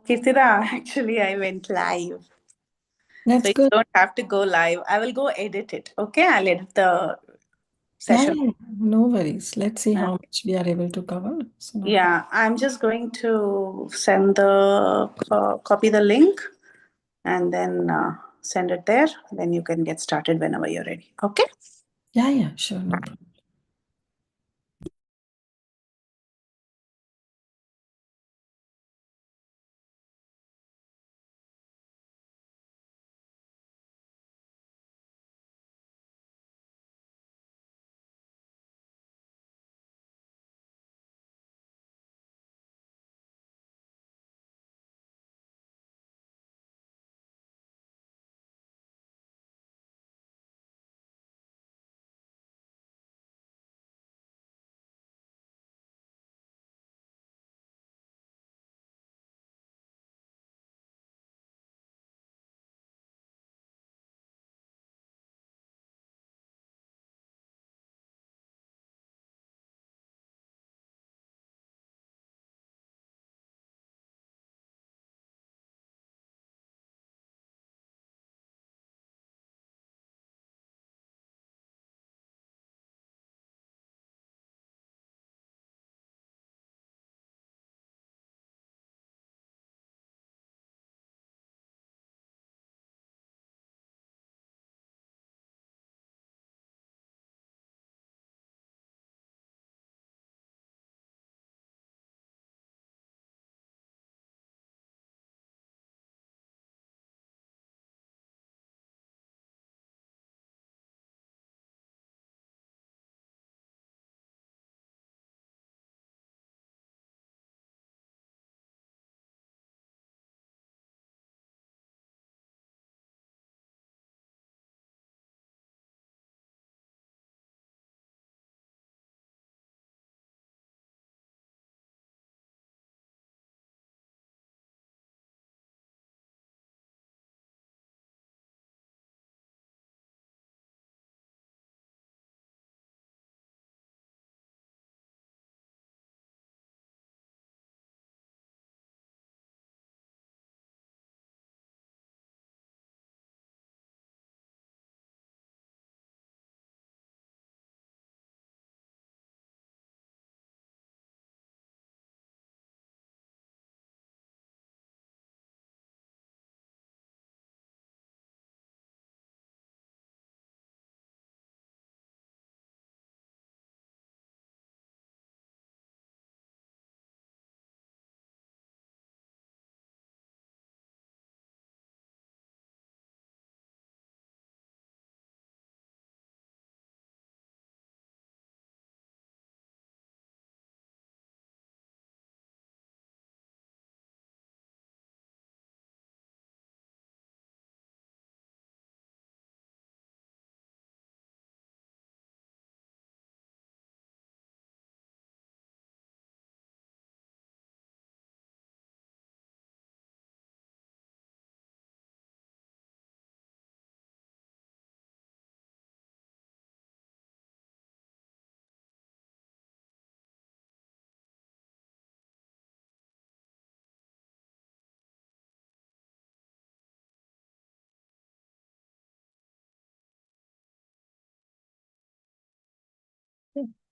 Kirtida, actually, I went live. So That's you good. don't have to go live. I will go edit it. Okay, I'll edit the Yeah, session. yeah, no worries. Let's see Uh, how much we are able to cover. So no problem. Yeah, I'm just going to send the copy the link and then send it there. Then you can get started whenever you're ready. Okay. Yeah, yeah, sure, no problem.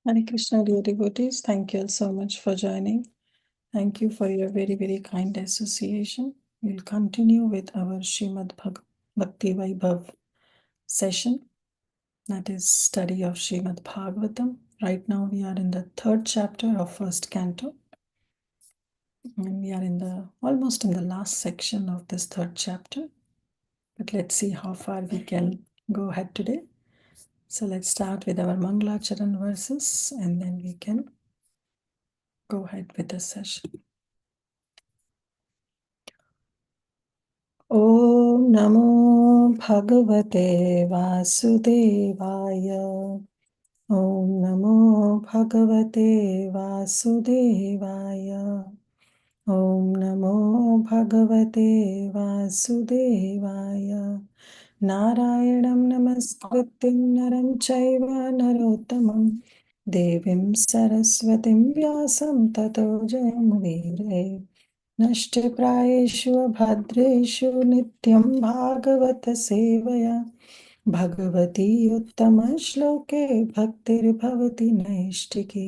Hare Krishna, dear devotees. Thank you all so much for joining. Thank you for your very, very kind association. We'll continue with our Bhakti Vaibhav session, that is study of Srimad Bhagavatam. Right now we are in the third chapter of first canto, and we are almost in the last section of this third chapter. But let's see how far we can go ahead today. So let's start with our Mangalacharan verses, and then we can go ahead with the session. Om Namo Bhagavate Vasudevaya. Om Namo Bhagavate Vasudevaya. Om Namo Bhagavate Vasudevaya. Narayanam Namaskrityam Naram Chaiva Narottamam Devim Saraswatim Vyasam Tato Jayamudire. नष्टप्रायेषु भद्रेषु नित्यं भागवत सेवया भगवती उत्तमश्लोके भक्तिर्भवति नैष्टिकी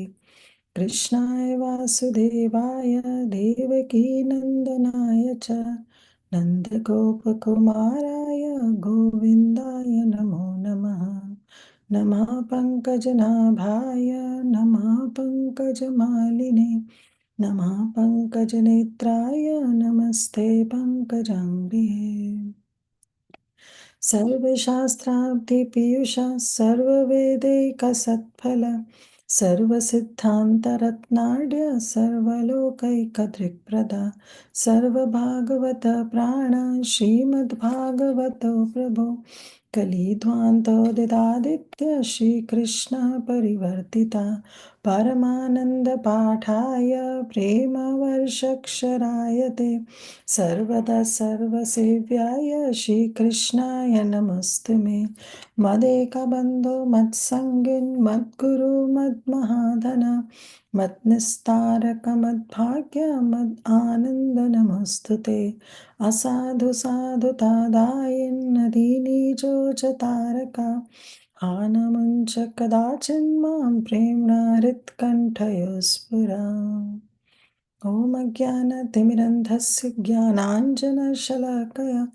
कृष्णाय वासुदेवाय देवकी नन्दनाय च नन्दगोपकुमाराय गोविन्दाय नमो नमः नमः पङ्कजनाभाय नमः पङ्कजमालिने नमः पङ्कजनेत्राय नमस्ते पङ्कजाङ्घ्रिये सर्वशास्त्राब्धिपीयूषः सर्ववेदैकसत्फल सर्वसिद्धान्तरत्नाढ्य सर्वलोकैकदृक्प्रदा सर्वभागवत प्राण श्रीमद्भागवतो प्रभो कलिध्वान्तोदितादित्य श्रीकृष्णः परिवर्तिता परमानन्दपाठाय प्रेमवर्षक्षराय ते सर्वदा सर्वसेव्याय श्रीकृष्णाय नमस्ते मे मदेकबन्धो मत्सङ्गिन् मद्गुरु मद्महाधन मत्निस्तारक मद्भाग्य मद् नमस्तु ते असाधु साधुतादायिन्नदीनि चोचतारका आनमुञ्च कदाचिन्मां प्रेम्णा हृत्कण्ठयो स्फुरा ॐ अज्ञानतिमिरन्धस्य ज्ञानाञ्जनशलाकया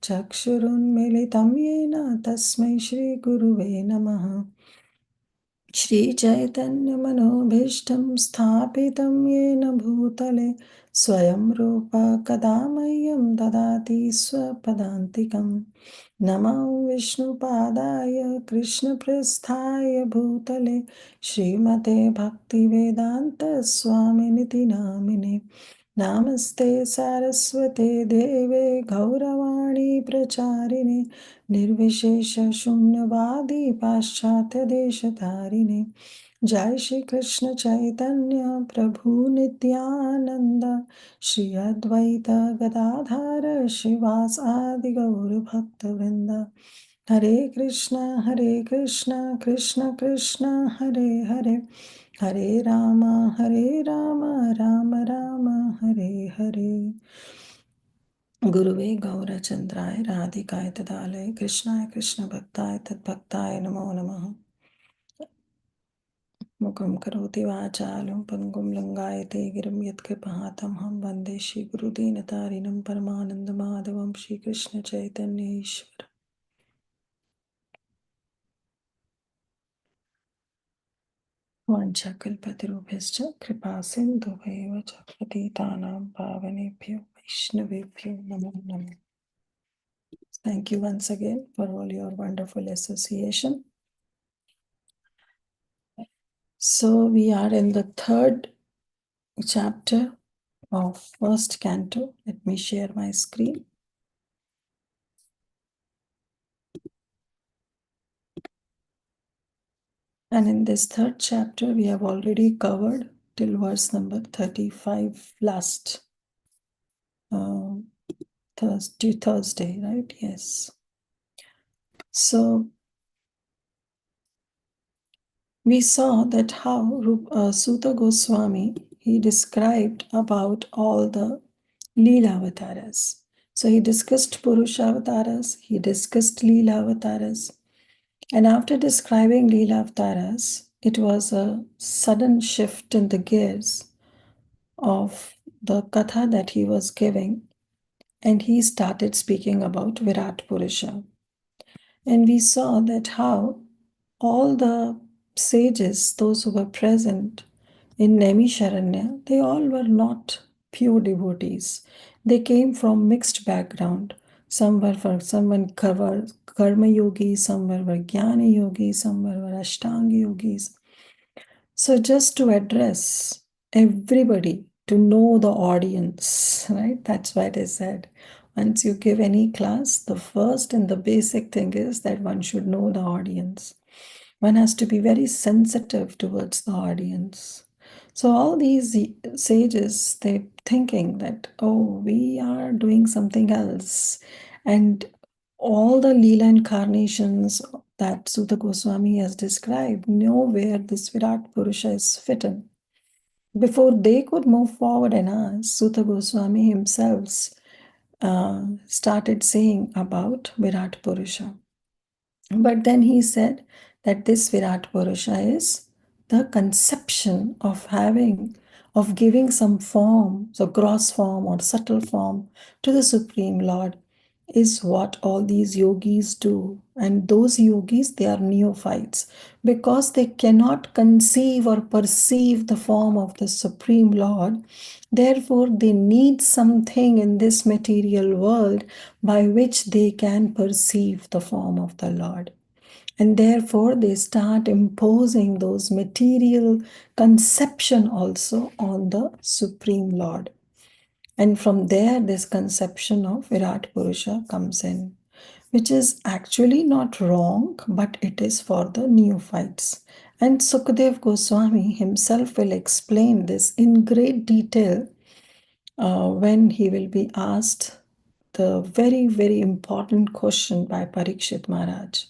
चक्षुरुन्मिलितं येन तस्मै श्रीगुरुवे नमः श्रीचैतन्यमनोभीष्टं स्थापितं येन भूतले स्वयं रूप कदा मह्यं ददाति स्वपदान्तिकं नमो विष्णुपादाय कृष्णप्रेष्ठाय भूतले श्रीमते भक्तिवेदान्तस्वामिनिति नामिने नमस्ते सारस्वते देवे गौरवाणी प्रचारिणे निर्विशेषशून्यवादी पाश्चात्यदेशधारिणे जय श्री कृष्ण चैतन्य प्रभु नित्यानंद श्री अद्वैत गदाधर श्रीवास आदि गौर भक्तवृंद हरे कृष्ण कृष्ण कृष्ण हरे हरे हरे राम राम राम हरे हरे गुरुवे गौरचन्द्राय राधिकाय तदालय कृष्णाय कृष्ण भक्ताय तद्भक्ताय नमो नमः मुखं करोति वाचालं पङ्गुं लङ्घयते गिरिं यत्कृपातमहं वन्दे श्रीगुरुदीनतारिणं परमानन्दमाधवं श्रीकृष्णचैतन्य ईश्वर वाञ्छाकल्पतरुभ्यश्च कृपासिन्धुभ्येव च पतितानां पावनेभ्यो वैष्णवेभ्यो नमो नमः. Thank you once again for all your wonderful association. So we are in the third chapter of first canto. Let me share my screen. And in this third chapter, we have already covered till verse number 35 last Thursday, right? Yes. So we saw that how Suta Goswami, he described about all the Leela avatars. So he discussed Purusha avatars, he discussed Leela avatars. And after describing Leela avatars, it was a sudden shift in the gears of the katha that he was giving, and he started speaking about Virat Purusha. And we saw that how all the sages, those who were present in Naimisharanya, they all were not pure devotees. They came from mixed background. Some were for someone karma yogis, some were jnana yogis, some were ashtanga yogis. So just to address everybody, to know the audience, right? That's why they said once you give any class, the first and the basic thing is that one should know the audience. One has to be very sensitive towards the audience. So all these sages, they're thinking that, oh, we are doing something else. And all the Leela incarnations that Sutta Goswami has described, nowhere this Virat Purusha is fitting. Before they could move forward and ask, Sutta Goswami himself started saying about Virat Purusha. But then he said that this Virat Purusha is the conception of giving some form, so gross form or subtle form to the Supreme Lord is what all these yogis do. And those yogis, they are neophytes because they cannot conceive or perceive the form of the Supreme Lord. Therefore, they need something in this material world by which they can perceive the form of the Lord. And therefore, they start imposing those material conception also on the Supreme Lord. And from there, this conception of Virat Purusha comes in, which is actually not wrong, but it is for the neophytes. And Sukadev Goswami himself will explain this in great detail when he will be asked the very, very important question by Parikshit Maharaj,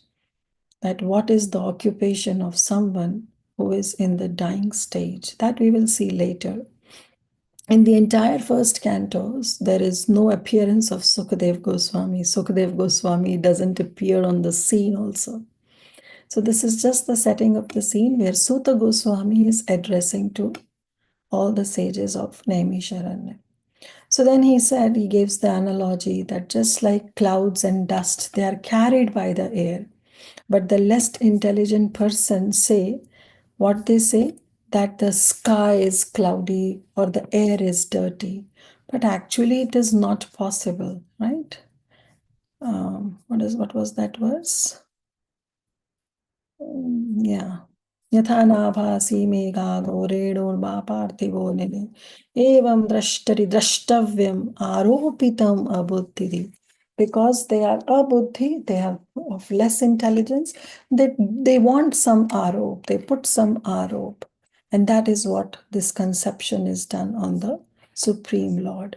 that what is the occupation of someone who is in the dying stage. That we will see later. In the entire first cantos, there is no appearance of Sukadev Goswami. Sukadev Goswami doesn't appear on the scene also. So this is just the setting of the scene where Sutta Goswami is addressing to all the sages of Naimisharanya. So then he said, he gives the analogy that just like clouds and dust, they are carried by the air. But the less intelligent person say, what they say, that the sky is cloudy or the air is dirty. But actually it is not possible, right? What was that verse? Yeah. यथा नाभासि मेघा घोरेणोर्मा पार्थिवो निले एवं द्रष्टरि द्रष्टव्यम आरोपितम अबुद्धि. Because they are abuddhi, they are of less intelligence, they want some arop, they put some arop. And that is what this conception is done on the Supreme Lord.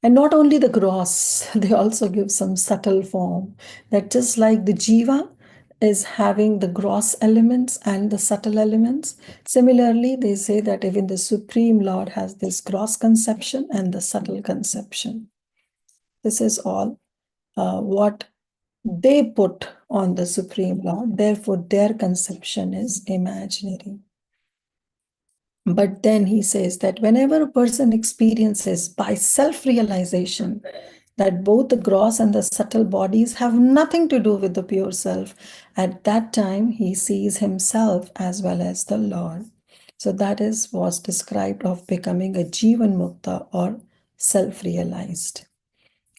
And not only the gross, they also give some subtle form, that just like the jiva is having the gross elements and the subtle elements. Similarly, they say that even the Supreme Lord has this gross conception and the subtle conception. This is all what they put on the Supreme Lord. Therefore, their conception is imaginary. But then he says that whenever a person experiences by self-realization that both the gross and the subtle bodies have nothing to do with the pure self, at that time he sees himself as well as the Lord. So that is what's described of becoming a Jivan Mukta or self-realized.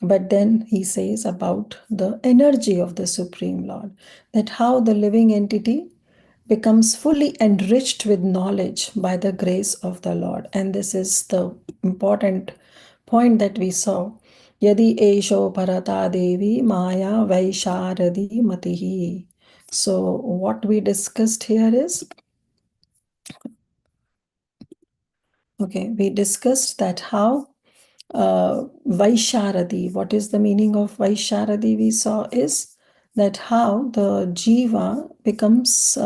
But then he says about the energy of the Supreme Lord, that how the living entity becomes fully enriched with knowledge by the grace of the Lord. And this is the important point that we saw. Yadi esho parata devi maya vaisharadi matihi. So what we discussed here is, okay, we discussed that how Vaisharadi, what is the meaning of Vaisharadi we saw is that how the jiva becomes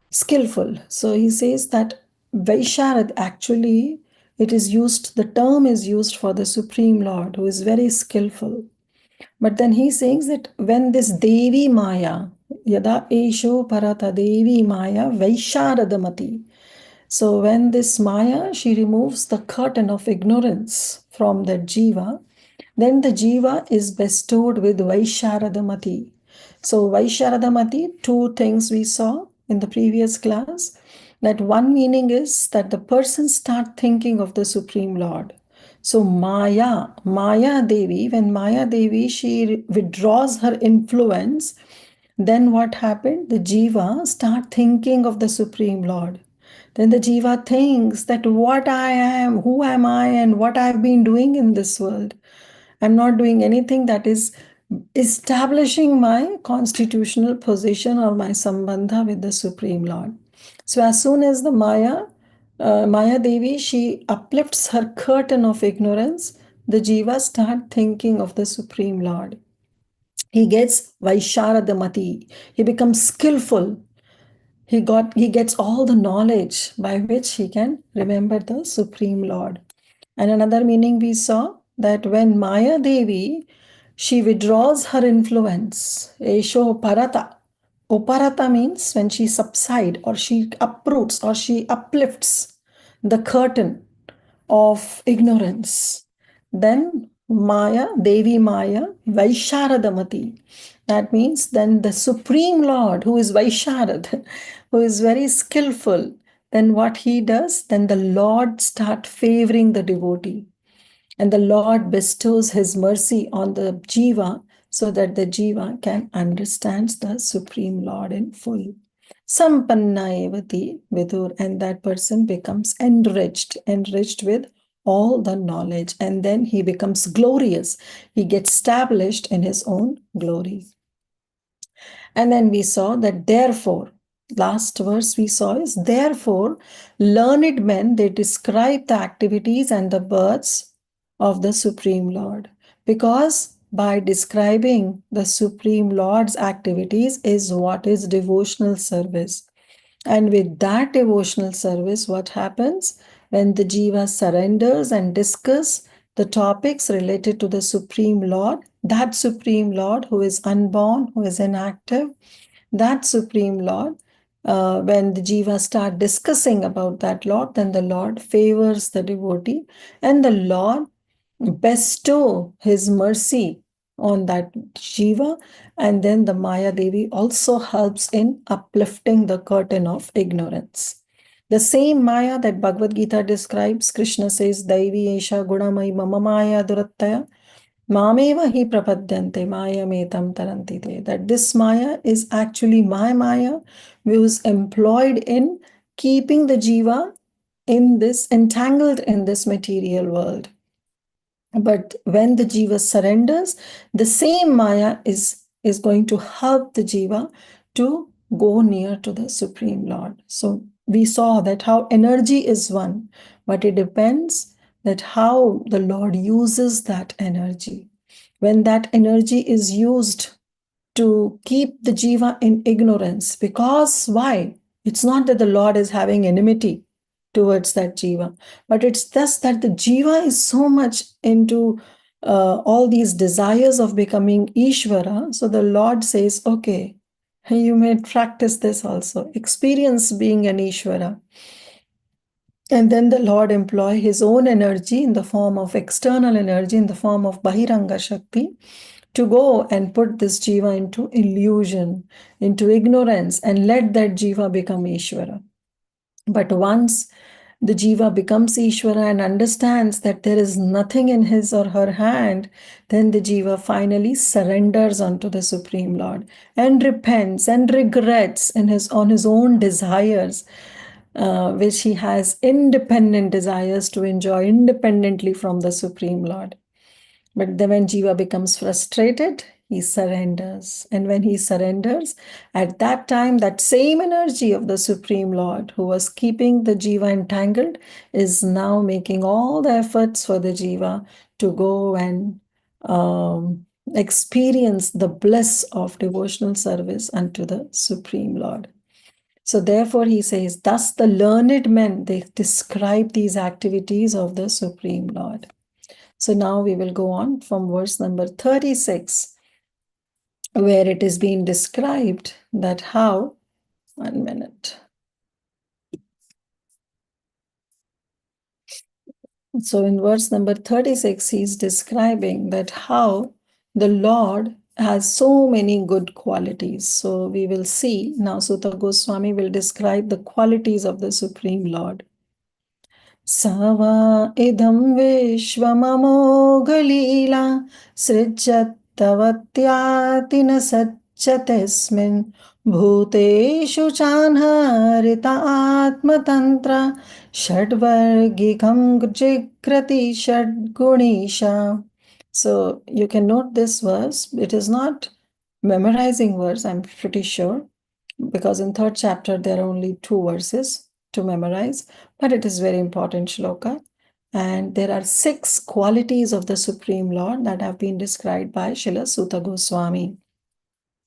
skillful. So he says that Vaisharad, actually it is used, the term is used for the Supreme Lord who is very skillful. But then he says that when this Devi Maya Yada Esho Parata Devi Maya Vaisharadamati. So when this Maya, she removes the curtain of ignorance from that Jiva, then the Jiva is bestowed with Vaisharadamati. So Vaisharadamati, two things we saw in the previous class. That one meaning is that the person start thinking of the Supreme Lord. So Maya Devi, when Maya Devi, she withdraws her influence, then what happened? The Jiva start thinking of the Supreme Lord. Then the Jiva thinks that what I am, who am I, and what I've been doing in this world. I'm not doing anything that is establishing my constitutional position or my sambandha with the Supreme Lord. So as soon as the Maya Devi, she uplifts her curtain of ignorance, the Jiva start thinking of the Supreme Lord. He gets Vaisharadamati. He becomes skillful. He gets all the knowledge by which he can remember the Supreme Lord. And another meaning we saw that when Maya Devi, she withdraws her influence. Esho Parata. Uparata means when she subsides or she uproots or she uplifts the curtain of ignorance. Then Devi Maya, Vaisharadamati. That means then the Supreme Lord, who is Vaisharad, who is very skillful, then what he does, then the Lord start favoring the devotee. And the Lord bestows his mercy on the Jiva so that the Jiva can understand the Supreme Lord in full. Sampanna evati vidur, and that person becomes enriched with all the knowledge, and then he becomes glorious. He gets established in his own glory. And then we saw that therefore, last verse we saw is therefore, learned men, they describe the activities and the births of the Supreme Lord. Because by describing the Supreme Lord's activities is what is devotional service. And with that devotional service, what happens? When the Jiva surrenders and discuss the topics related to the Supreme Lord, that Supreme Lord who is unborn, who is inactive, that Supreme Lord, when the Jiva start discussing about that Lord, then the Lord favors the devotee and the Lord bestow his mercy on that Jiva, and then the Maya Devi also helps in uplifting the curtain of ignorance. The same Maya that Bhagavad Gita describes, Krishna says, Daivi Esha Gunamai Mama Maya Durattaya Mameva hi prapadyante Maya metam tarantite. That this Maya is actually my Maya, who is employed in keeping the Jiva in this, entangled in this material world. But when the Jiva surrenders, the same Maya is going to help the Jiva to go near to the Supreme Lord. So we saw that how energy is one, but it depends that how the Lord uses that energy. When that energy is used to keep the Jiva in ignorance, because why? It's not that the Lord is having enmity towards that Jiva, but it's just that the Jiva is so much into all these desires of becoming Ishvara. So the Lord says, okay, you may practice this also, experience being an Ishvara. And then the Lord employ his own energy in the form of external energy, in the form of Bahiranga Shakti, to go and put this Jiva into illusion, into ignorance, and let that Jiva become Ishvara. But once the Jiva becomes Ishvara and understands that there is nothing in his or her hand, then the Jiva finally surrenders unto the Supreme Lord and repents and regrets on his own desires, which he has independent desires to enjoy independently from the Supreme Lord. But then when Jiva becomes frustrated, he surrenders. And when he surrenders, at that time, that same energy of the Supreme Lord who was keeping the Jiva entangled is now making all the efforts for the Jiva to go and experience the bliss of devotional service unto the Supreme Lord. So therefore he says, thus the learned men, they describe these activities of the Supreme Lord. So now we will go on from verse number 36. where it is being described that how, 1 minute. So in verse number 36, he's describing that how the Lord has so many good qualities. So we will see now Sutta Goswami will describe the qualities of the Supreme Lord. Sava idam vishvamamoghalila srijjatavatyati na sajjatesmin bhuteshu chanharita atmatantra shadvargikam jigrati shadgunisha. So you can note this verse. It is not memorizing verse, I'm pretty sure, because in third chapter there are only 2 verses to memorize, but it is very important shloka. And there are 6 qualities of the Supreme Lord that have been described by Srila Sutta Goswami.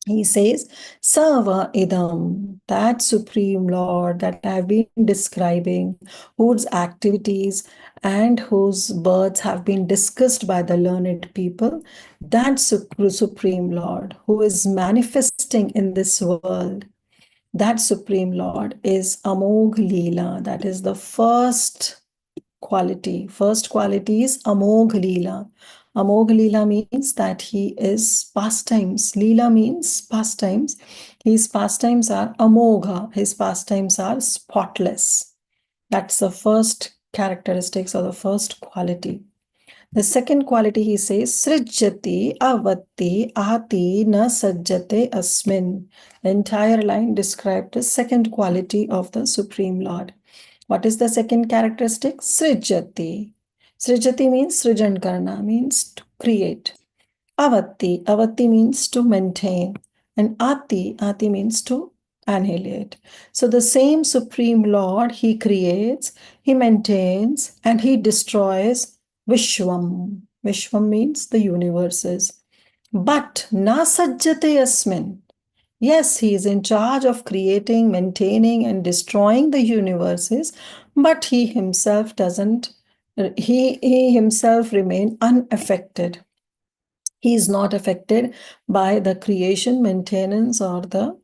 He says, Sava Idam, that Supreme Lord that I have been describing, whose activities and whose births have been discussed by the learned people, that Supreme Lord who is manifesting in this world, that Supreme Lord is Amogh Leela. That is the first quality. First quality is Amogh Leela. Amogh Leela means that he is pastimes. Leela means pastimes. His pastimes are Amogha. His pastimes are spotless. That's the first characteristics or the first quality. The second quality he says, Srijjati avatti ati na sajjate asmin. The entire line described the second quality of the Supreme Lord. What is the second characteristic? Srijjati. Srijjati means Srijan Karna, means to create. Avatti. Avatti means to maintain. And Ati. Ati means to annihilate. So the same Supreme Lord, he creates, he maintains, and he destroys Vishwam. Vishwam means the universes. But na sajjate asmin. Yes, he is in charge of creating, maintaining, and destroying the universes, but he himself doesn't, he himself remain unaffected. He is not affected by the creation, maintenance, or the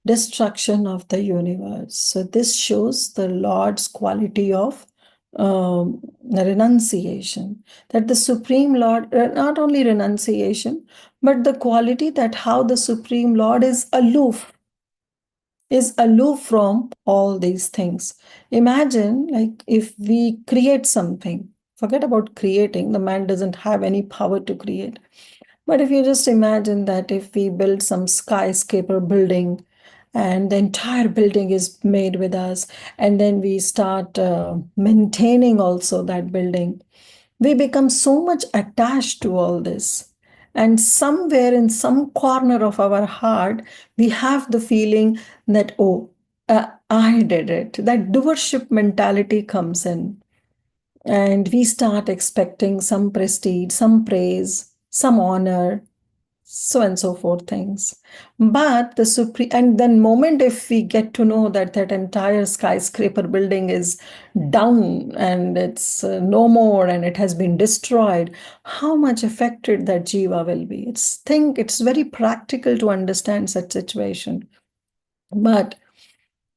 destruction of the universe. So this shows the Lord's quality of renunciation, that the Supreme Lord, not only renunciation, but the quality that how the Supreme Lord is aloof from all these things. Imagine, like, if we create something, forget about creating, the man doesn't have any power to create. But if you just imagine that if we build some skyscraper building and the entire building is made with us, and then we start maintaining also that building, we become so much attached to all this. And somewhere in some corner of our heart, we have the feeling that, oh, I did it. That doership mentality comes in. And we start expecting some prestige, some praise, some honor, so and so forth things. But the supreme, and then moment if we get to know that that entire skyscraper building is down and it's no more and it has been destroyed, how much affected that jiva will be. It's very practical to understand such situation. But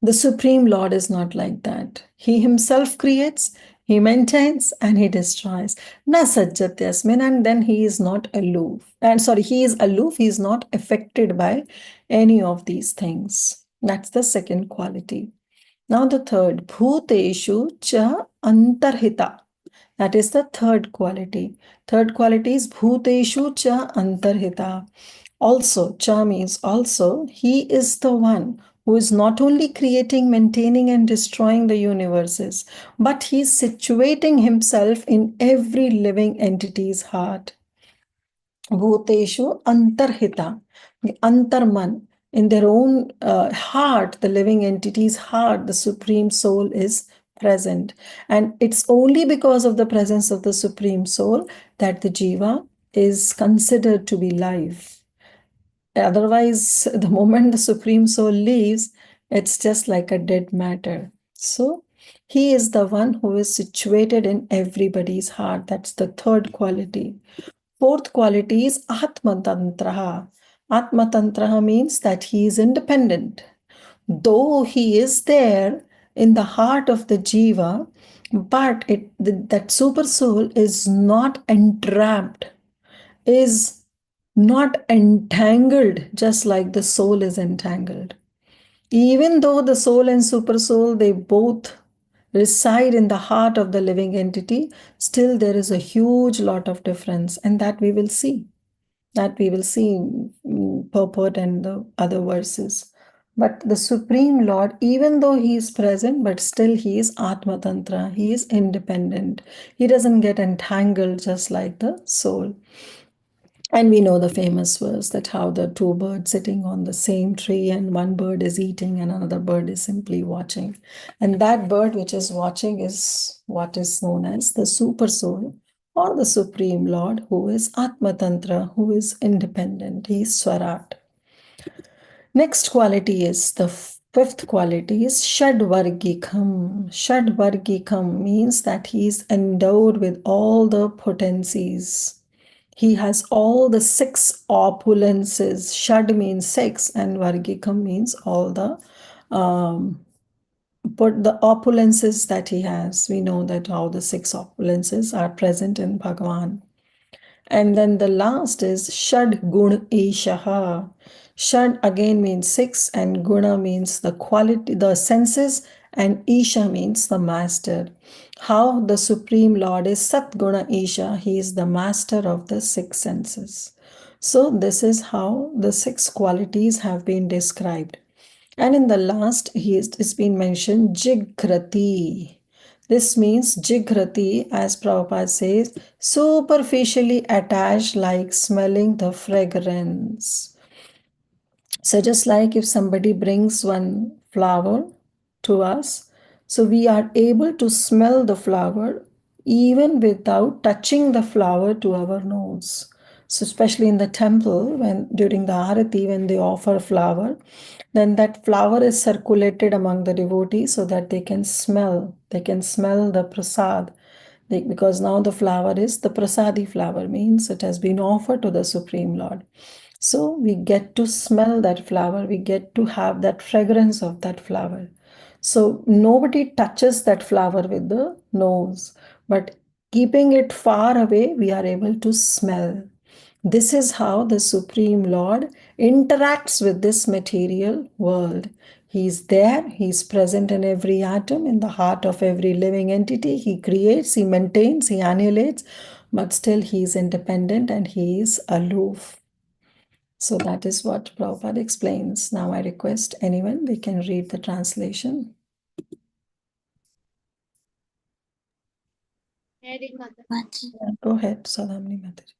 the Supreme Lord is not like that. He himself creates, he maintains, and he destroys. Na sajjatyasmin, and then he is not aloof. And sorry, he is aloof, he is not affected by any of these things. That's the second quality. Now the third, bhuteshu cha antarhita. That is the third quality. Third quality is bhuteshu cha antarhita. Also, cha means also, he is the one who is not only creating, maintaining, and destroying the universes, but he is situating himself in every living entity's heart. Bhuteshu antarhita, antarman. In their own heart, the living entity's heart, the Supreme Soul is present. And it's only because of the presence of the Supreme Soul that the Jiva is considered to be live. Otherwise, the moment the Supreme Soul leaves, it's just like a dead matter. So, he is the one who is situated in everybody's heart. That's the third quality. Fourth quality is Atmatantraha. Atmatantra means that he is independent. Though he is there in the heart of the jiva, but that super soul is not entrapped, is not entangled, just like the soul is entangled. Even though the soul and super soul, they both reside in the heart of the living entity, still there is a huge lot of difference, and that we will see. That we will see in purport and the other verses. But the Supreme Lord, even though He is present, but still He is Atma Tantra. He is independent. He doesn't get entangled just like the soul. And we know the famous verse that how the two birds sitting on the same tree and one bird is eating and another bird is simply watching. And that bird which is watching is what is known as the super soul or the Supreme Lord, who is Atma Tantra, who is independent. He is Swarat. Next quality is the fifth quality is Shadvargikam. Shadvargikam means that he is endowed with all the potencies. He has all the six opulences. Shad means six, and Vargikam means all the but the opulences that he has. We know that how the six opulences are present in Bhagavan. And then the last is Shad Gun Ishaha. Shad again means six, and Guna means the quality, the senses, and Isha means the master. How the Supreme Lord is Sat Guna Isha, he is the master of the six senses. So, this is how the six qualities have been described. And in the last, it's been mentioned Jigrati. This means Jigrati, as Prabhupada says, superficially attached like smelling the fragrance. So, just like if somebody brings one flower to us, so we are able to smell the flower even without touching the flower to our nose. So, especially in the temple, when during the arati, when they offer flower, then that flower is circulated among the devotees so that they can smell the prasad. Because now the flower is the prasadi flower, means it has been offered to the Supreme Lord. So we get to smell that flower, we get to have that fragrance of that flower. So nobody touches that flower with the nose, but keeping it far away, we are able to smell. This is how the Supreme Lord interacts with this material world. He is there, He is present in every atom, in the heart of every living entity. He creates, He maintains, He annihilates, but still He is independent and He is aloof. So that is what Prabhupada explains. Now I request anyone, they can read the translation. Go ahead, Sadhamni Mataji.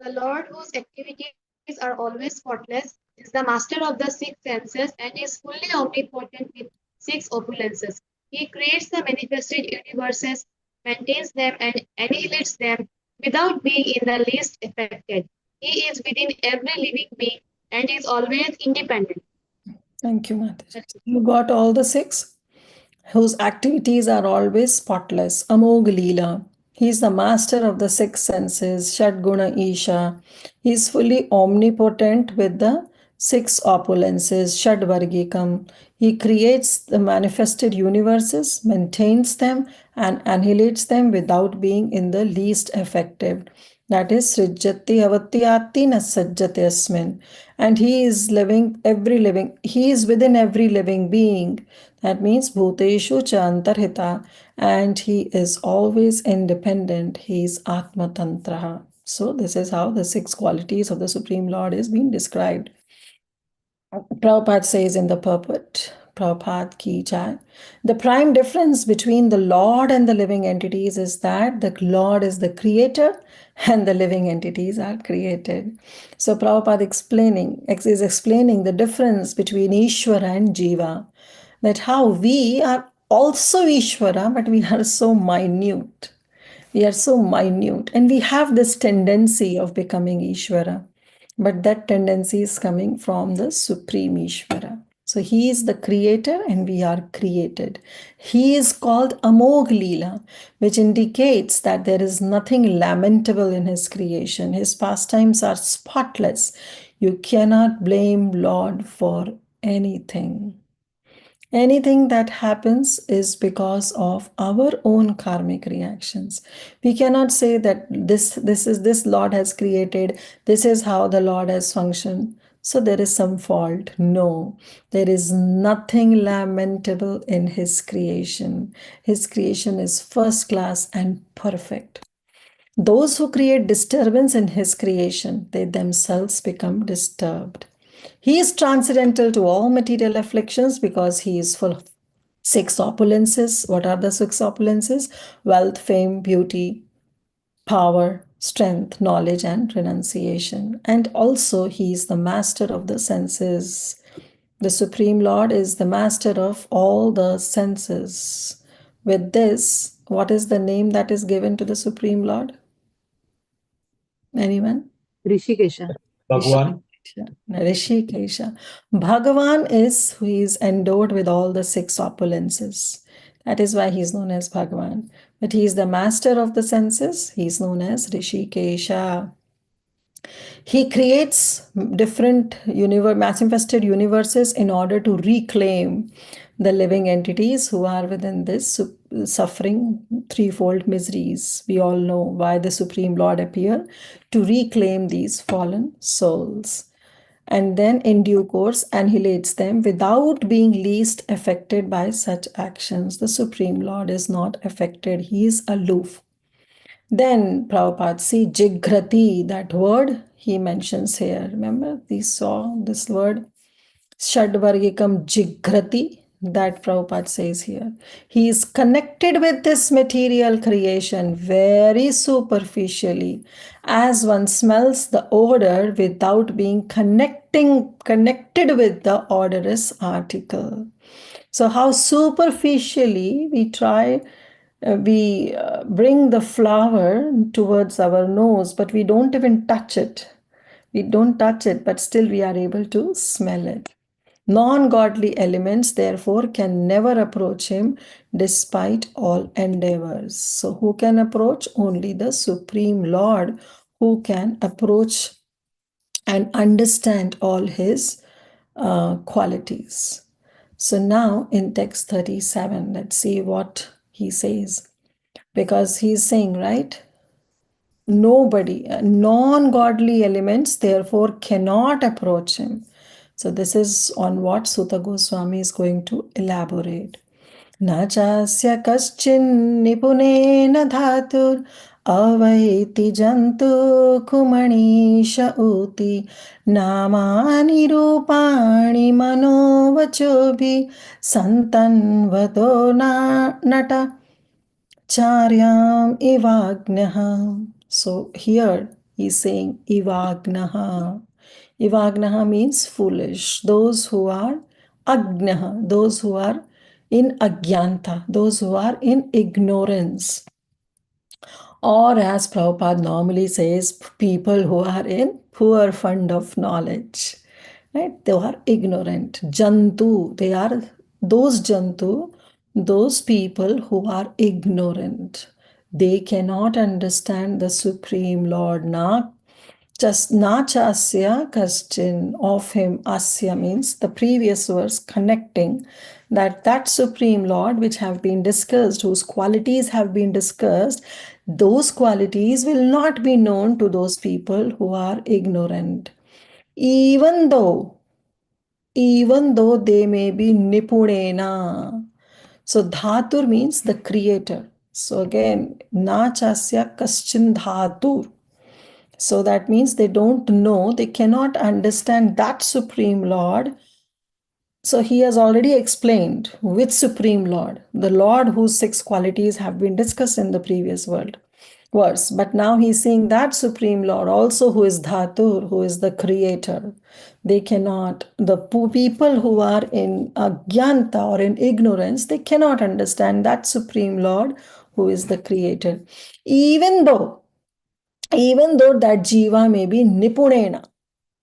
The Lord, whose activities are always spotless, is the master of the six senses and is fully omnipotent with six opulences. He creates the manifested universes, maintains them, and annihilates them without being in the least affected. He is within every living being and is always independent. Thank you, Mataji. You got all the six? Whose activities are always spotless. Amog Leela. He is the master of the six senses, Shadguna Isha. He is fully omnipotent with the six opulences, Shadvargikam. He creates the manifested universes, maintains them, and annihilates them without being in the least effective. That is Srijjati Avatyati Nasajjati Asmin. And he is he is within every living being. That means Bhuteshu Chantarhita. And he is always independent. He is Atma Tantra. So this is how the six qualities of the Supreme Lord is being described. Prabhupada says in the purport, Prabhupada Ki Jai, the prime difference between the Lord and the living entities is that the Lord is the creator and the living entities are created. So Prabhupada is explaining the difference between Ishvara and Jiva, that how we are also Ishvara, but we are so minute. We are so minute and we have this tendency of becoming Ishvara. But that tendency is coming from the Supreme Ishvara. So he is the creator and we are created. He is called Amog Leela, which indicates that there is nothing lamentable in his creation. His pastimes are spotless. You cannot blame Lord for anything. Anything that happens is because of our own karmic reactions. We cannot say that this Lord has created, this is how the Lord has functioned, so there is some fault. No, there is nothing lamentable in his creation. His creation is first class and perfect. Those who create disturbance in his creation, they themselves become disturbed. He is transcendental to all material afflictions because he is full of six opulences. What are the six opulences? Wealth, fame, beauty, power, strength, knowledge, and renunciation. And also, he is the master of the senses. The Supreme Lord is the master of all the senses. With this, what is the name that is given to the Supreme Lord? Anyone? Rishikesha. Bhagwan. Rishikesha. Bhagavan is who is endowed with all the six opulences. That is why he is known as Bhagavan. But he is the master of the senses. He is known as Rishikesha. He creates different manifested universes in order to reclaim the living entities who are within this suffering threefold miseries. We all know why the Supreme Lord appeared, to reclaim these fallen souls. And then in due course annihilates them without being least affected by such actions. The Supreme Lord is not affected. He is aloof. Then Prabhupada, see Jigrati, that word he mentions here. Remember, we saw this word Shadvargikam Jigrati, that Prabhupada says here. He is connected with this material creation very superficially, as one smells the odor without being connected with the odorous article. So how superficially we try, we bring the flower towards our nose, but we don't even touch it. We don't touch it, but still we are able to smell it. Non-godly elements, therefore, can never approach him despite all endeavors. So who can approach? Only the Supreme Lord, who can approach and understand all his qualities. So now in text 37, let's see what he says. Because he's saying, right? Nobody, non-godly elements, therefore, cannot approach him. So this is on what Sutta Goswami is going to elaborate. Na chasya kaschin nipunena dhatur avaiti jantu kumanisha uti namani rupani manovachobi santanvato nata charyam ivagnaha. So here he's saying ivagnaha. Ivagnaha means foolish. Those who are agnaha, those who are in agyanta, those who are in ignorance. Or as Prabhupada normally says, people who are in poor fund of knowledge. Right? They are ignorant. Jantu, they are those jantu, those people who are ignorant. They cannot understand the Supreme Lord. Just na chasya kaschin, of him. Asya means the previous verse connecting that Supreme Lord which have been discussed, whose qualities have been discussed, those qualities will not be known to those people who are ignorant. Even though they may be nipunena. So dhatur means the creator. So again, na chasya kaschin dhatur. So that means they don't know, they cannot understand that Supreme Lord. So he has already explained which Supreme Lord, the Lord whose six qualities have been discussed in the previous verse. But now he's saying that Supreme Lord also, who is Dhatur, who is the creator. They cannot, the people who are in agyanta or in ignorance, they cannot understand that Supreme Lord who is the creator. Even though that jiva may be nipunena,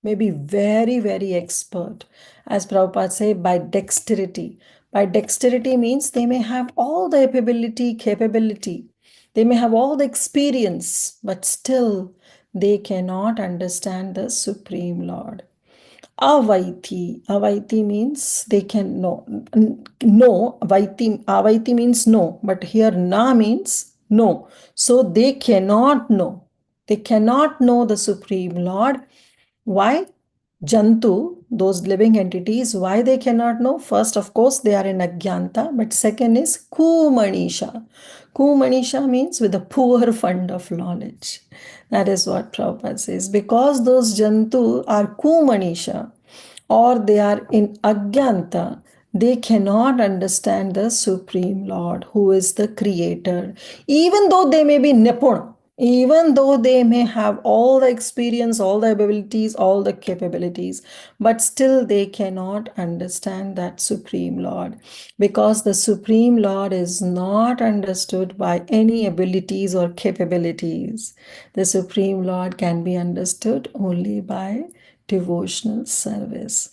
may be very, very expert. As Prabhupada say, by dexterity. By dexterity means they may have all the capability. They may have all the experience, but still they cannot understand the Supreme Lord. Avaiti. Avaiti means they can know. No, Avaiti means no, but here na means no. So they cannot know. They cannot know the Supreme Lord. Why? Jantu, those living entities, why they cannot know? First, of course, they are in Agyanta, but second is Kumanisha. Kumanisha means with a poor fund of knowledge. That is what Prabhupada says. Because those Jantu are Kumanisha or they are in Agyanta, they cannot understand the Supreme Lord, who is the Creator. Even though they may be Nipun, even though they may have all the experience, all the abilities, all the capabilities, but still they cannot understand that Supreme Lord, because the Supreme Lord is not understood by any abilities or capabilities. The Supreme Lord can be understood only by devotional service.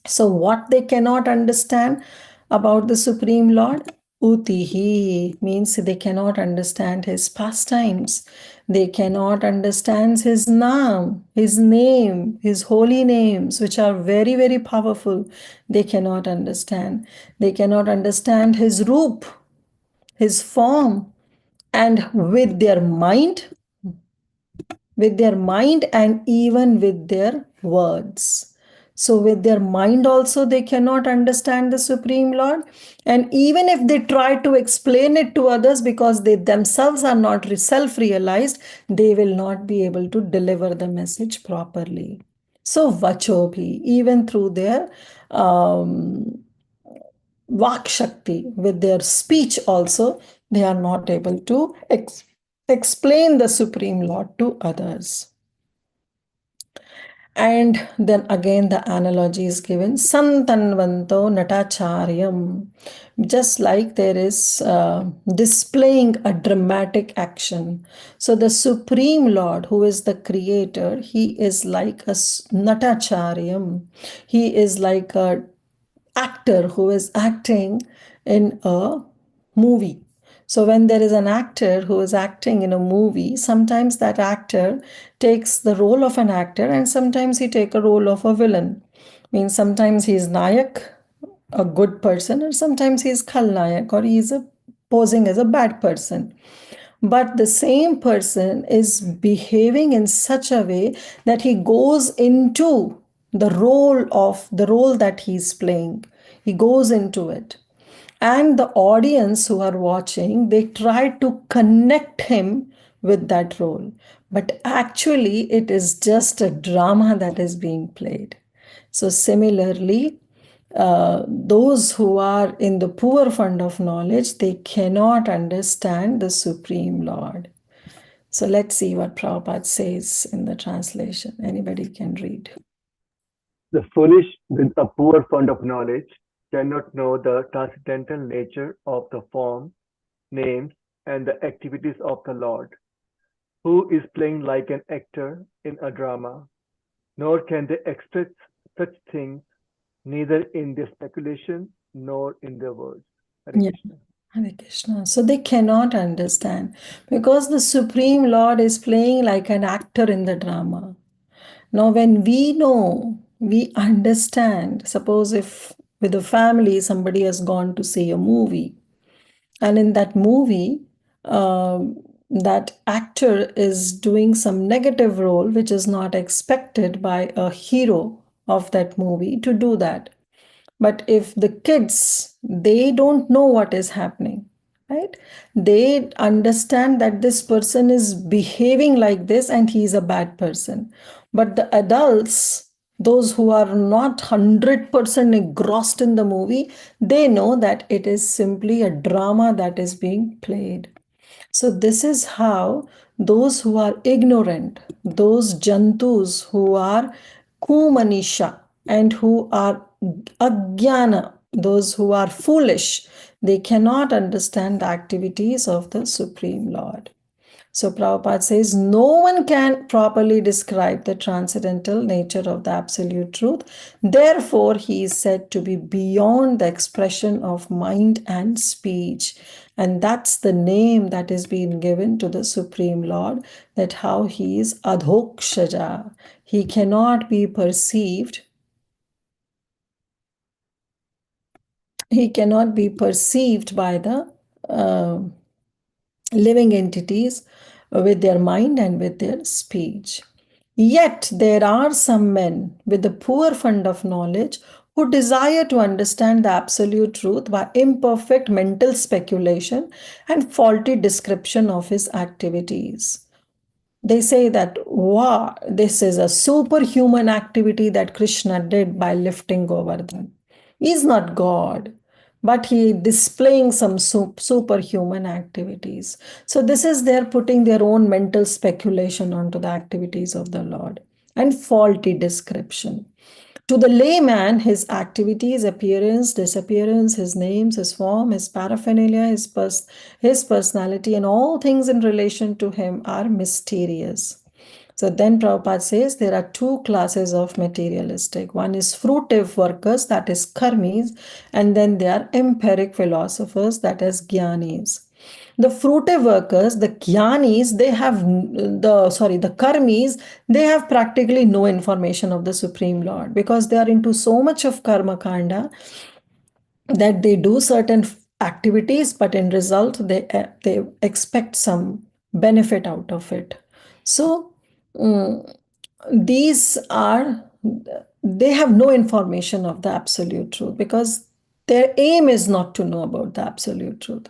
So, what they cannot understand about the Supreme Lord? Utihi means they cannot understand his pastimes. They cannot understand his name, his holy names, which are very, very powerful. They cannot understand. They cannot understand his roop, his form, and with their mind and even with their words. So, with their mind also, they cannot understand the Supreme Lord. And even if they try to explain it to others, because they themselves are not self realized, they will not be able to deliver the message properly. So, Vachobhi, even through their Vak Shakti, with their speech also, they are not able to explain the Supreme Lord to others. And then again, the analogy is given Santanvanto Natacharyam. Just like there is displaying a dramatic action. So, the Supreme Lord, who is the Creator, he is like a Natacharyam. He is like a actor who is acting in a movie. So when there is an actor who is acting in a movie, sometimes that actor takes the role of an actor and sometimes he take a role of a villain. Means sometimes he is Nayak, a good person, or sometimes he is Khalnayak, or he is posing as a bad person. But the same person is behaving in such a way that he goes into the role that he's playing. He goes into it. And the audience who are watching, they try to connect him with that role. But actually, it is just a drama that is being played. So, similarly, those who are in the poor fund of knowledge, they cannot understand the Supreme Lord. So let's see what Prabhupada says in the translation. Anybody can read. The foolish with a poor fund of knowledge cannot know the transcendental nature of the form, names, and the activities of the Lord, who is playing like an actor in a drama, nor can they express such things neither in their speculation nor in their words. Hare Yeah. Krishna. Hare Krishna. So they cannot understand because the Supreme Lord is playing like an actor in the drama. Now, when we know, we understand, suppose if with a family somebody has gone to see a movie, and in that movie, that actor is doing some negative role which is not expected by a hero of that movie to do that. But if the kids, they don't know what is happening, right? They understand that this person is behaving like this and he is a bad person. But the adults, those who are not 100% engrossed in the movie, they know that it is simply a drama that is being played. So, this is how those who are ignorant, those jantus who are kumanisha and who are agyana, those who are foolish, they cannot understand the activities of the Supreme Lord. So Prabhupada says no one can properly describe the transcendental nature of the absolute truth. Therefore, he is said to be beyond the expression of mind and speech. And that's the name that is being given to the Supreme Lord, that how he is adhokshaja. He cannot be perceived. He cannot be perceived by the uh, living entities with their mind and with their speech. Yet there are some men with a poor fund of knowledge who desire to understand the absolute truth by imperfect mental speculation and faulty description of his activities. They say that, wow, this is a superhuman activity that Krishna did by lifting Govardhan. He's not God, but he displaying some superhuman activities. So this is they're putting their own mental speculation onto the activities of the Lord and faulty description. To the layman, his activities, appearance, disappearance, his names, his form, his paraphernalia, his personality, and all things in relation to him are mysterious. So then Prabhupada says there are two classes of materialistic. One is fruitive workers, that is karmis, and then there are empiric philosophers, that is jnanis. The fruitive workers, the jnanis, they have the karmis, they have practically no information of the Supreme Lord because they are into so much of karma kanda that they do certain activities, but in result they expect some benefit out of it. So these are, they have no information of the absolute truth because their aim is not to know about the absolute truth.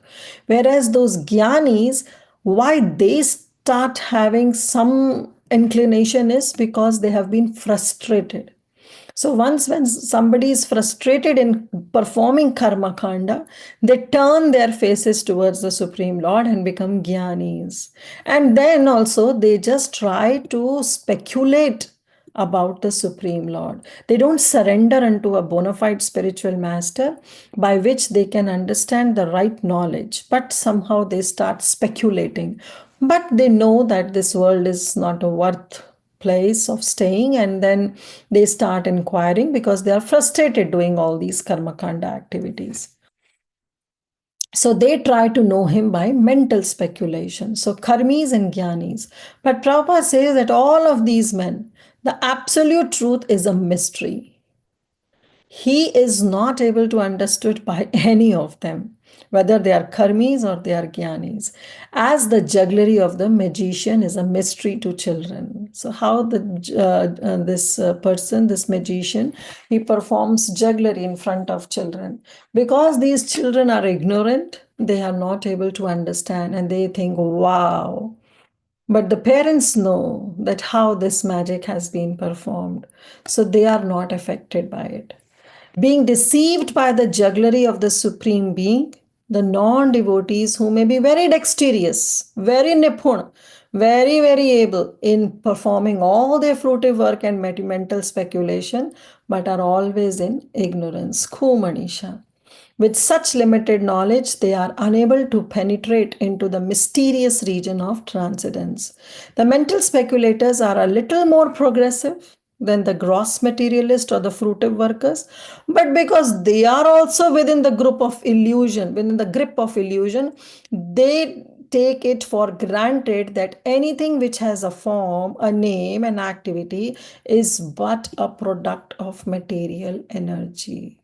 Whereas those jnanis, why they start having some inclination is because they have been frustrated. So once when somebody is frustrated in performing karma kanda, they turn their faces towards the Supreme Lord and become jnanis. And then also they just try to speculate about the Supreme Lord. They don't surrender unto a bona fide spiritual master by which they can understand the right knowledge, but somehow they start speculating. But they know that this world is not a worth place of staying, and then they start inquiring because they are frustrated doing all these karma kanda activities. So they try to know him by mental speculation. So karmis and jnanis. But Prabhupada says that all of these men, the absolute truth is a mystery. He is not able to understood by any of them, whether they are karmis or they are jnanis, as the jugglery of the magician is a mystery to children. So how this person, this magician, he performs jugglery in front of children. Because these children are ignorant, they are not able to understand and they think, wow. But the parents know that how this magic has been performed. So they are not affected by it. Being deceived by the jugglery of the Supreme Being, the non-devotees who may be very dexterous, very nipun, very, very able in performing all their fruitive work and mental speculation, but are always in ignorance. Kumanisha. With such limited knowledge, they are unable to penetrate into the mysterious region of transcendence. The mental speculators are a little more progressive than the gross materialist or the fruitive workers, but because they are also within the group of illusion, within the grip of illusion, they take it for granted that anything which has a form, a name, an activity is but a product of material energy.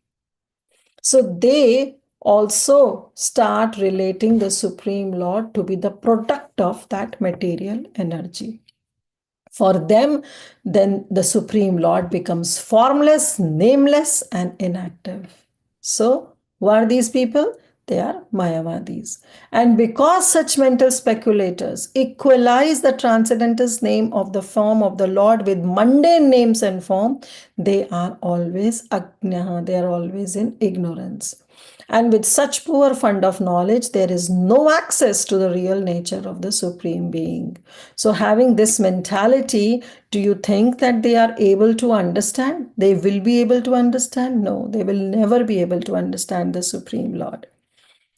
So they also start relating the Supreme Lord to be the product of that material energy. For them, then the Supreme Lord becomes formless, nameless, and inactive. So, who are these people? They are Mayavadis. And because such mental speculators equalize the transcendental name of the form of the Lord with mundane names and form, they are always ajna, they are always in ignorance. And with such poor fund of knowledge, there is no access to the real nature of the Supreme Being. So, having this mentality, do you think that they are able to understand? They will be able to understand? No, they will never be able to understand the Supreme Lord.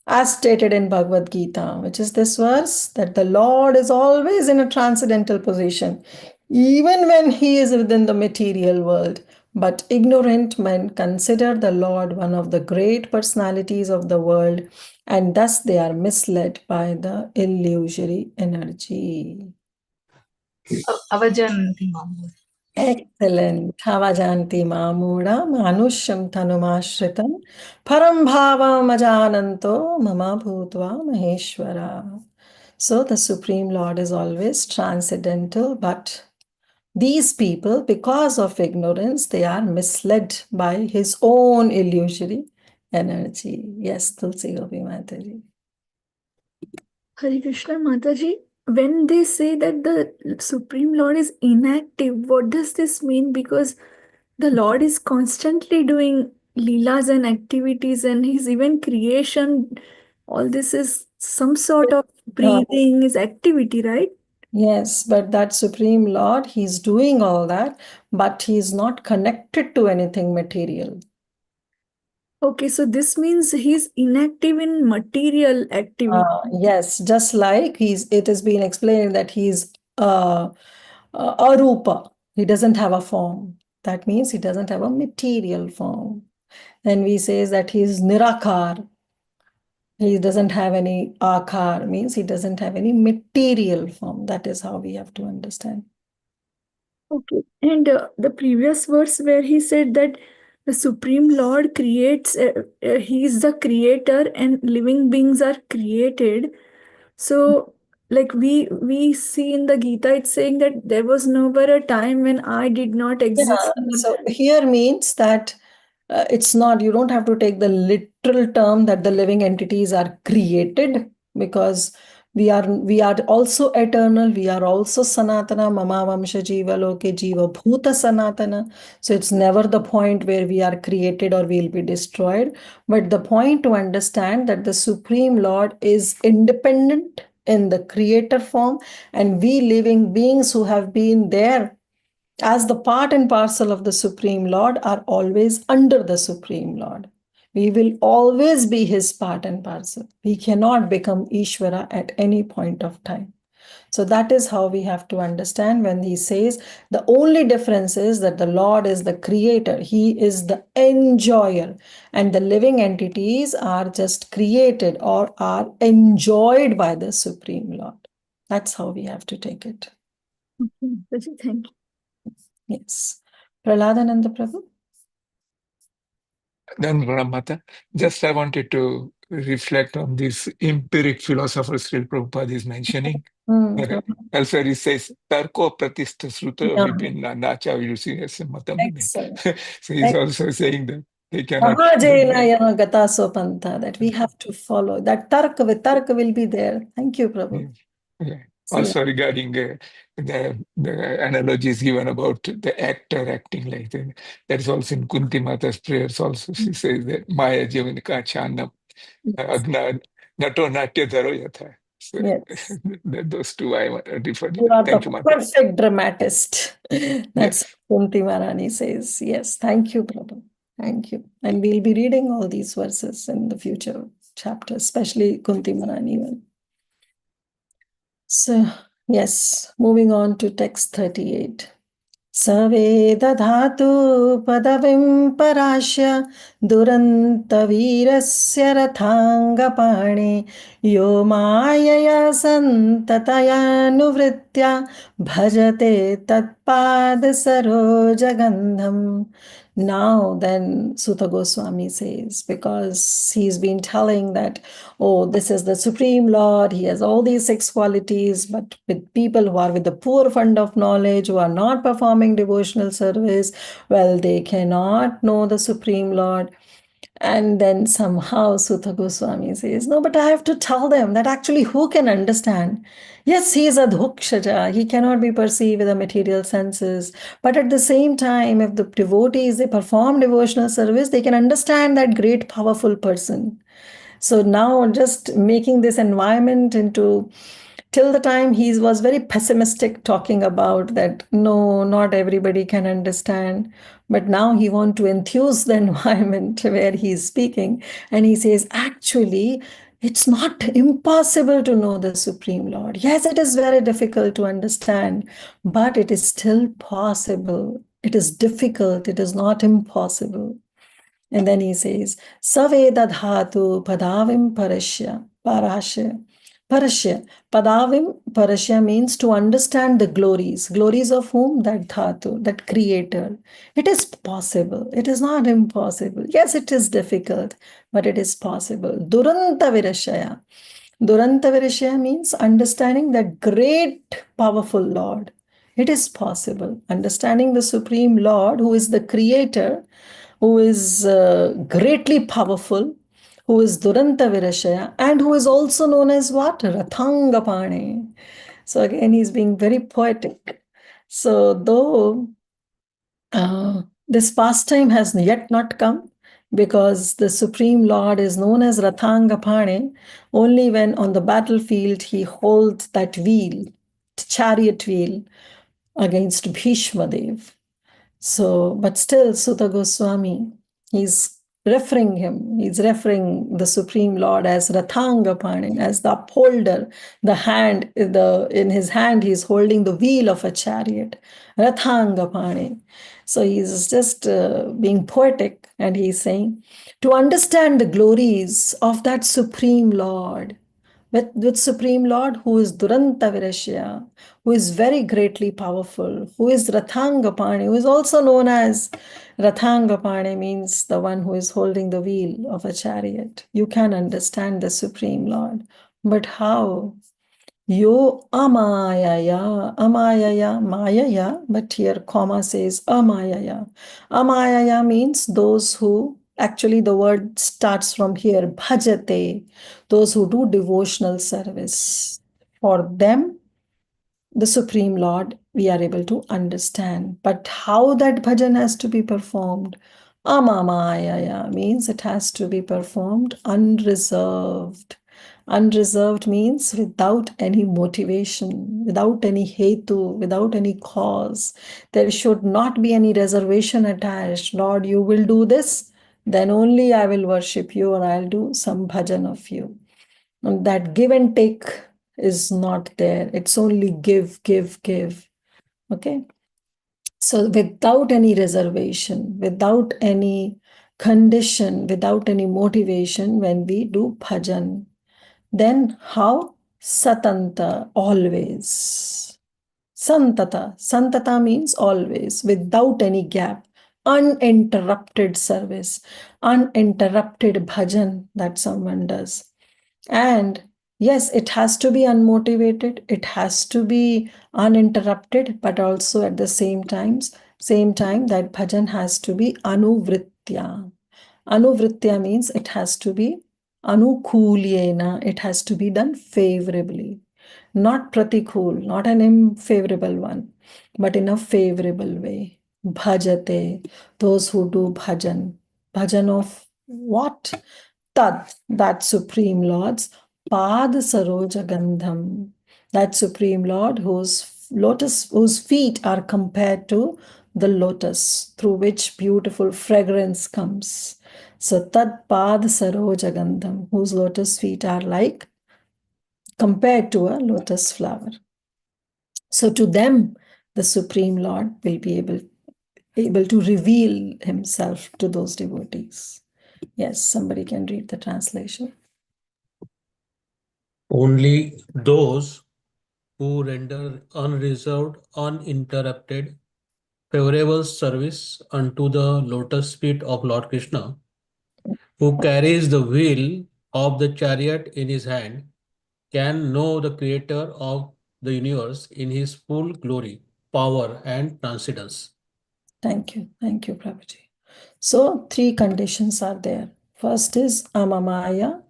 as stated in Bhagavad Gita, which is this verse, that the Lord is always in a transcendental position, even when he is within the material world. But ignorant men consider the Lord one of the great personalities of the world, and thus they are misled by the illusory energy. Avajanti Mamu. Excellent. Havajanti Mamura Manusham Tanumashritam Param Bhavam Ajananto Mama Bhutva Maheshwara. So the Supreme Lord is always transcendental, but these people, because of ignorance, they are misled by his own illusory energy. Yes, Tulsi Gopi Mataji. Hare Krishna Mataji, when they say that the Supreme Lord is inactive, what does this mean? Because the Lord is constantly doing leelas and activities, and His even creation, all this is some sort of breathing, is activity, right? Yes, but that Supreme Lord, he's doing all that, but he's not connected to anything material. Okay, so this means He's inactive in material activity. Yes, just like it has been explained that he's arupa. He doesn't have a form. That means he doesn't have a material form. Then we say that he's nirakar. He doesn't have any akar, means he doesn't have any material form. That is how we have to understand. Okay, and the previous verse where he said that the Supreme Lord creates, He is the creator and living beings are created. So, like we see in the Gita, it's saying that there was never a time when I did not exist. So here means that it's not, you don't have to take the literal term that the living entities are created, because we are also eternal, we are also sanatana, mama vamsha jiva loke jiva bhuta sanatana. So it's never the point where we are created or we'll be destroyed, but the point to understand that the Supreme Lord is independent in the creator form, and we living beings who have been there as the part and parcel of the Supreme Lord are always under the Supreme Lord. We will always be his part and parcel. We cannot become Ishvara at any point of time. So that is how we have to understand when he says the only difference is that the Lord is the creator, he is the enjoyer, and the living entities are just created or are enjoyed by the Supreme Lord. That's how we have to take it. Okay, thank you. Yes. Prahladananda Prabhu? Then Brahmata, just I wanted to reflect on this empiric philosopher Srila Prabhupada is mentioning. Elsewhere he says, Tarko Pratistha Sruta Vipinna Nacha Virusi Matamine. So he's also saying that they cannot. That we have to follow. That tarka will be there. Thank you, Prabhu. Yeah. Also regarding the analogies given about the actor acting like that. That is also in Kunti Mata's prayers also. She says that Maya Jivanika Chanam Agna Nato Natya Dharo Yatha. So Yes. those two I referred to. You are Thank the you, perfect dramatist. That's yes. what Kunti Maharani says. Yes, thank you, Prabhu. Thank you. And we'll be reading all these verses in the future chapters, especially Kunti Maharani one. So, yes, moving on to text 38. Save dadhatu padavim parashya durantavirasya rathangapane yo mayaya santataya nuvritya bhajate tatpad sarojagandham. Now then, Sutta Goswami says, because he's been telling that, oh, this is the Supreme Lord, he has all these 6 qualities, but with people who are with the poor fund of knowledge, who are not performing devotional service, well, they cannot know the Supreme Lord. And then somehow Sutta Goswami says, no, but I have to tell them that actually who can understand? Yes, he is a dhukshaja. He cannot be perceived with the material senses. But at the same time, if the devotees, they perform devotional service, they can understand that great powerful person. So now just making this environment into, till the time he was very pessimistic talking about that, no, not everybody can understand. But now he wants to enthuse the environment where he's speaking. And he says, actually, It's not impossible to know the Supreme Lord. Yes, it is very difficult to understand, but it is still possible. It is difficult, it is not impossible. And then he says, Saveda dhatu padavim parashya. Parashya. Padavim parashya means to understand the glories. Glories of whom? That dhatu, that creator. It is possible. It is not impossible. Yes, it is difficult, but it is possible. Duranta virashaya. Duranta virashaya means understanding that great, powerful Lord. It is possible. Understanding the Supreme Lord, who is the creator, who is greatly powerful, who is Duranta Virashaya, and who is also known as what? Rathangapane. So again, he's being very poetic. So though this pastime has yet not come, because the Supreme Lord is known as Rathangapane only when on the battlefield he holds that wheel, chariot wheel, against Bhishma Dev. So, but still, Sutta Goswami, he's referring the Supreme Lord as Rathangapani, as the upholder, the hand, in his hand, he's holding the wheel of a chariot, Rathangapani. So he's just being poetic, and he's saying, to understand the glories of that Supreme Lord, with Supreme Lord, who is Duranta Virashya, who is very greatly powerful, who is Rathangapani, who is also known as Rathangapani, means the one who is holding the wheel of a chariot. You can understand the Supreme Lord. But how? Yo amayaya, mayaya, but here comma says amayaya. Amayaya means those who, actually the word starts from here, bhajate, those who do devotional service. For them, the Supreme Lord, we are able to understand. But how that bhajan has to be performed? Amamayaya means it has to be performed unreserved. Unreserved means without any motivation, without any hetu, without any cause. There should not be any reservation attached. Lord, you will do this, then only I will worship you, or I'll do some bhajan of you. And that give and take is not there. It's only give, give, give. Okay. So without any reservation, without any condition, without any motivation, when we do bhajan, then how? Satanta, always. Santata. Santata means always, without any gap. Uninterrupted service, uninterrupted bhajan that someone does. And yes, it has to be unmotivated, it has to be uninterrupted, but also at the same time that bhajan has to be anuvritya. Anuvritya means it has to be anukulyena, it has to be done favorably, not pratikul, not an unfavorable one, but in a favorable way. Bhajate, those who do bhajan. Bhajan of what? Tad, that Supreme Lord's Pad Saroja Gandham, that Supreme Lord whose feet are compared to the lotus, through which beautiful fragrance comes. So Tad Pad Saroja Gandham, whose lotus feet are like compared to a lotus flower. So to them, the Supreme Lord will be able to reveal himself to those devotees. Yes, somebody can read the translation. Only those who render unreserved, uninterrupted, favorable service unto the lotus feet of Lord Krishna, who carries the wheel of the chariot in his hand, can know the creator of the universe in his full glory, power, and transcendence. Thank you, Prabhuji. So, three conditions are there. First is amamaya,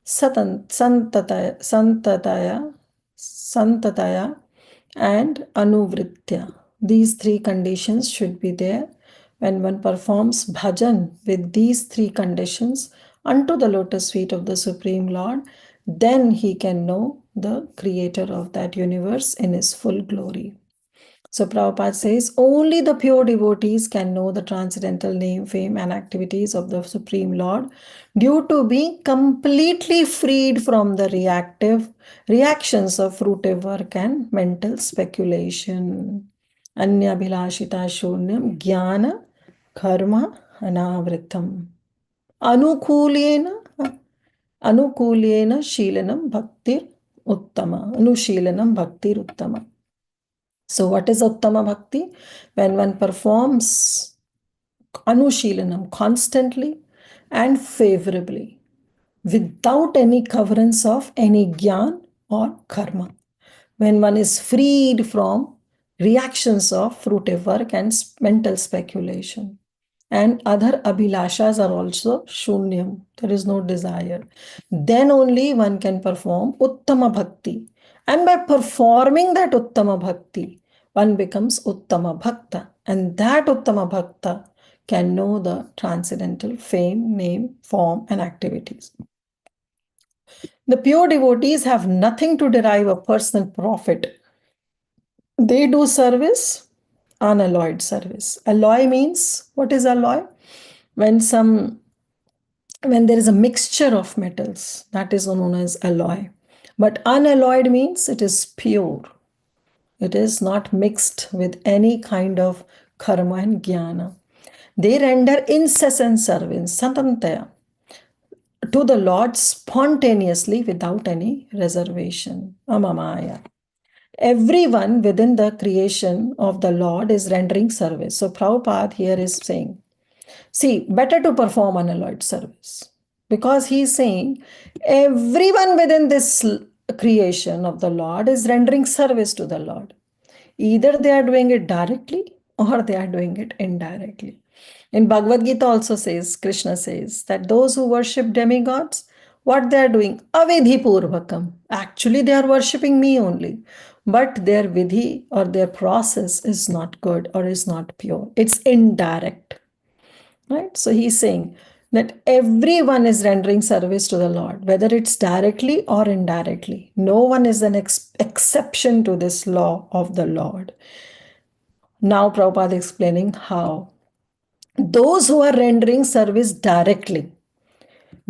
santataya, and anuvritya. These three conditions should be there when one performs bhajan with these three conditions unto the lotus feet of the Supreme Lord. Then he can know the creator of that universe in his full glory. So Prabhupada says, only the pure devotees can know the transcendental name, fame, and activities of the Supreme Lord due to being completely freed from the reactions of fruitive work and mental speculation. Anya Bhilashita Shunyam Jnana Karma Anavritam. Anukulena Shilanam Bhaktir Uttama. Anushilanam Bhaktir Uttama. So what is Uttama Bhakti? When one performs Anushilanam constantly and favorably without any coverance of any Gyan or Karma. When one is freed from reactions of fruitive work and mental speculation. And other abhilashas are also shunyam. There is no desire. Then only one can perform Uttama Bhakti. And by performing that Uttama Bhakti, one becomes Uttama Bhakta. And that Uttama Bhakta can know the transcendental fame, name, form, and activities. The pure devotees have nothing to derive a personal profit. They do service, unalloyed service. Alloy means, what is alloy? When there is a mixture of metals, that is known as alloy. But unalloyed means it is pure. It is not mixed with any kind of karma and jnana. They render incessant service, satantaya, to the Lord spontaneously without any reservation. Amamaya. Everyone within the creation of the Lord is rendering service. So Prabhupada here is saying, see, better to perform unalloyed service. Because he is saying, everyone within this creation of the Lord is rendering service to the Lord. Either they are doing it directly or they are doing it indirectly. In Bhagavad Gita also says, Krishna says that those who worship demigods, what they are doing, avidhi purvakam. Actually, they are worshipping me only. But their vidhi or their process is not good or is not pure. It's indirect. Right? So he's saying that everyone is rendering service to the Lord, whether it's directly or indirectly. No one is an exception to this law of the Lord. Now Prabhupada explaining how. Those who are rendering service directly,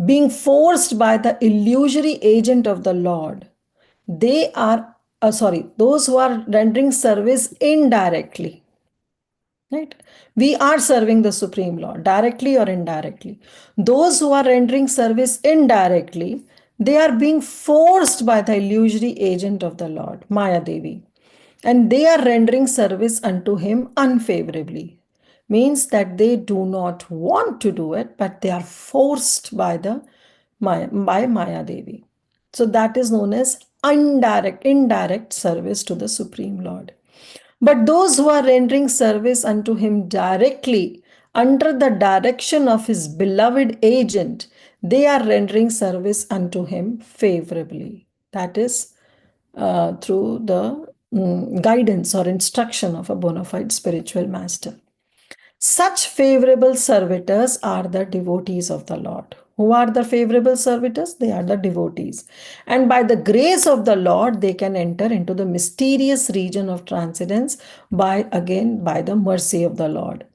being forced by the illusory agent of the Lord, those who are rendering service indirectly, right? We are serving the Supreme Lord, directly or indirectly. Those who are rendering service indirectly, they are being forced by the illusory agent of the Lord, Maya Devi. And they are rendering service unto him unfavorably. Means that they do not want to do it, but they are forced by Maya Devi. So that is known as indirect service to the Supreme Lord. But those who are rendering service unto him directly, under the direction of his beloved agent, they are rendering service unto him favorably. That is through the guidance or instruction of a bona fide spiritual master. Such favorable servitors are the devotees of the Lord. Who are the favorable servitors? They are the devotees. And by the grace of the Lord, they can enter into the mysterious region of transcendence by the mercy of the Lord.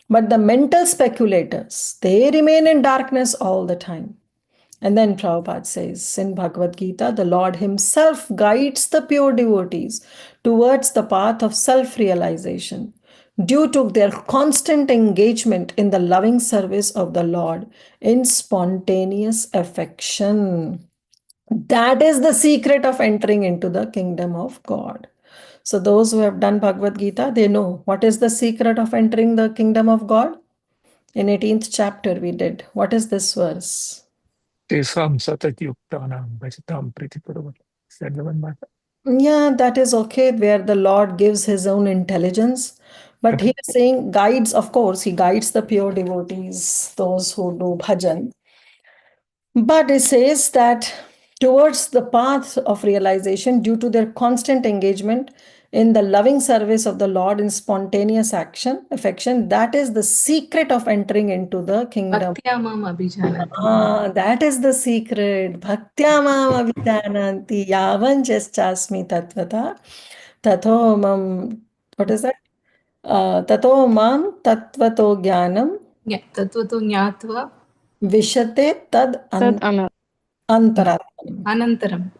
But the mental speculators, they remain in darkness all the time. And then Prabhupada says in Bhagavad Gita, the Lord himself guides the pure devotees towards the path of self-realization due to their constant engagement in the loving service of the Lord in spontaneous affection. That is the secret of entering into the kingdom of God. So those who have done Bhagavad Gita, they know what is the secret of entering the kingdom of God. In 18th chapter we did. What is this verse? Tesam satatyuktanam bhajatam pritipuram. Is that the one, Mata? Yeah, that is okay, where the Lord gives his own intelligence. But he is saying guides, of course, he guides the pure devotees, those who do bhajan. But it says that towards the path of realization, due to their constant engagement in the loving service of the Lord in spontaneous affection, that is the secret of entering into the kingdom. That is the secret. Bhaktya mam abhijananti yavan jaschasmi tatvata tatho mam What is that? Tato mam tatvato jnanam Yeah, tatvato jnatva vishate tad antaratmanam. anantaram.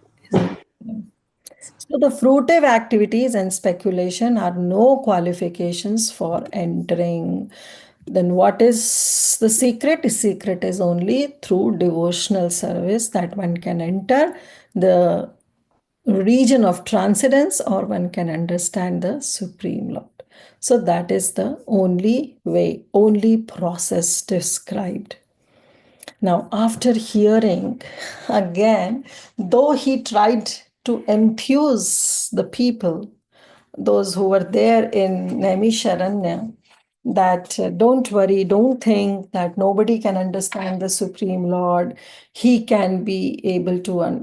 So the fruitive activities and speculation are no qualifications for entering. Then what is the secret? Secret is only through devotional service that one can enter the region of transcendence, or one can understand the Supreme Lord. So that is the only way, only process described. Now, after hearing again, though he tried to enthuse the people, those who were there in Naimisharanya, that don't worry, don't think that nobody can understand the Supreme Lord. He can be able to, one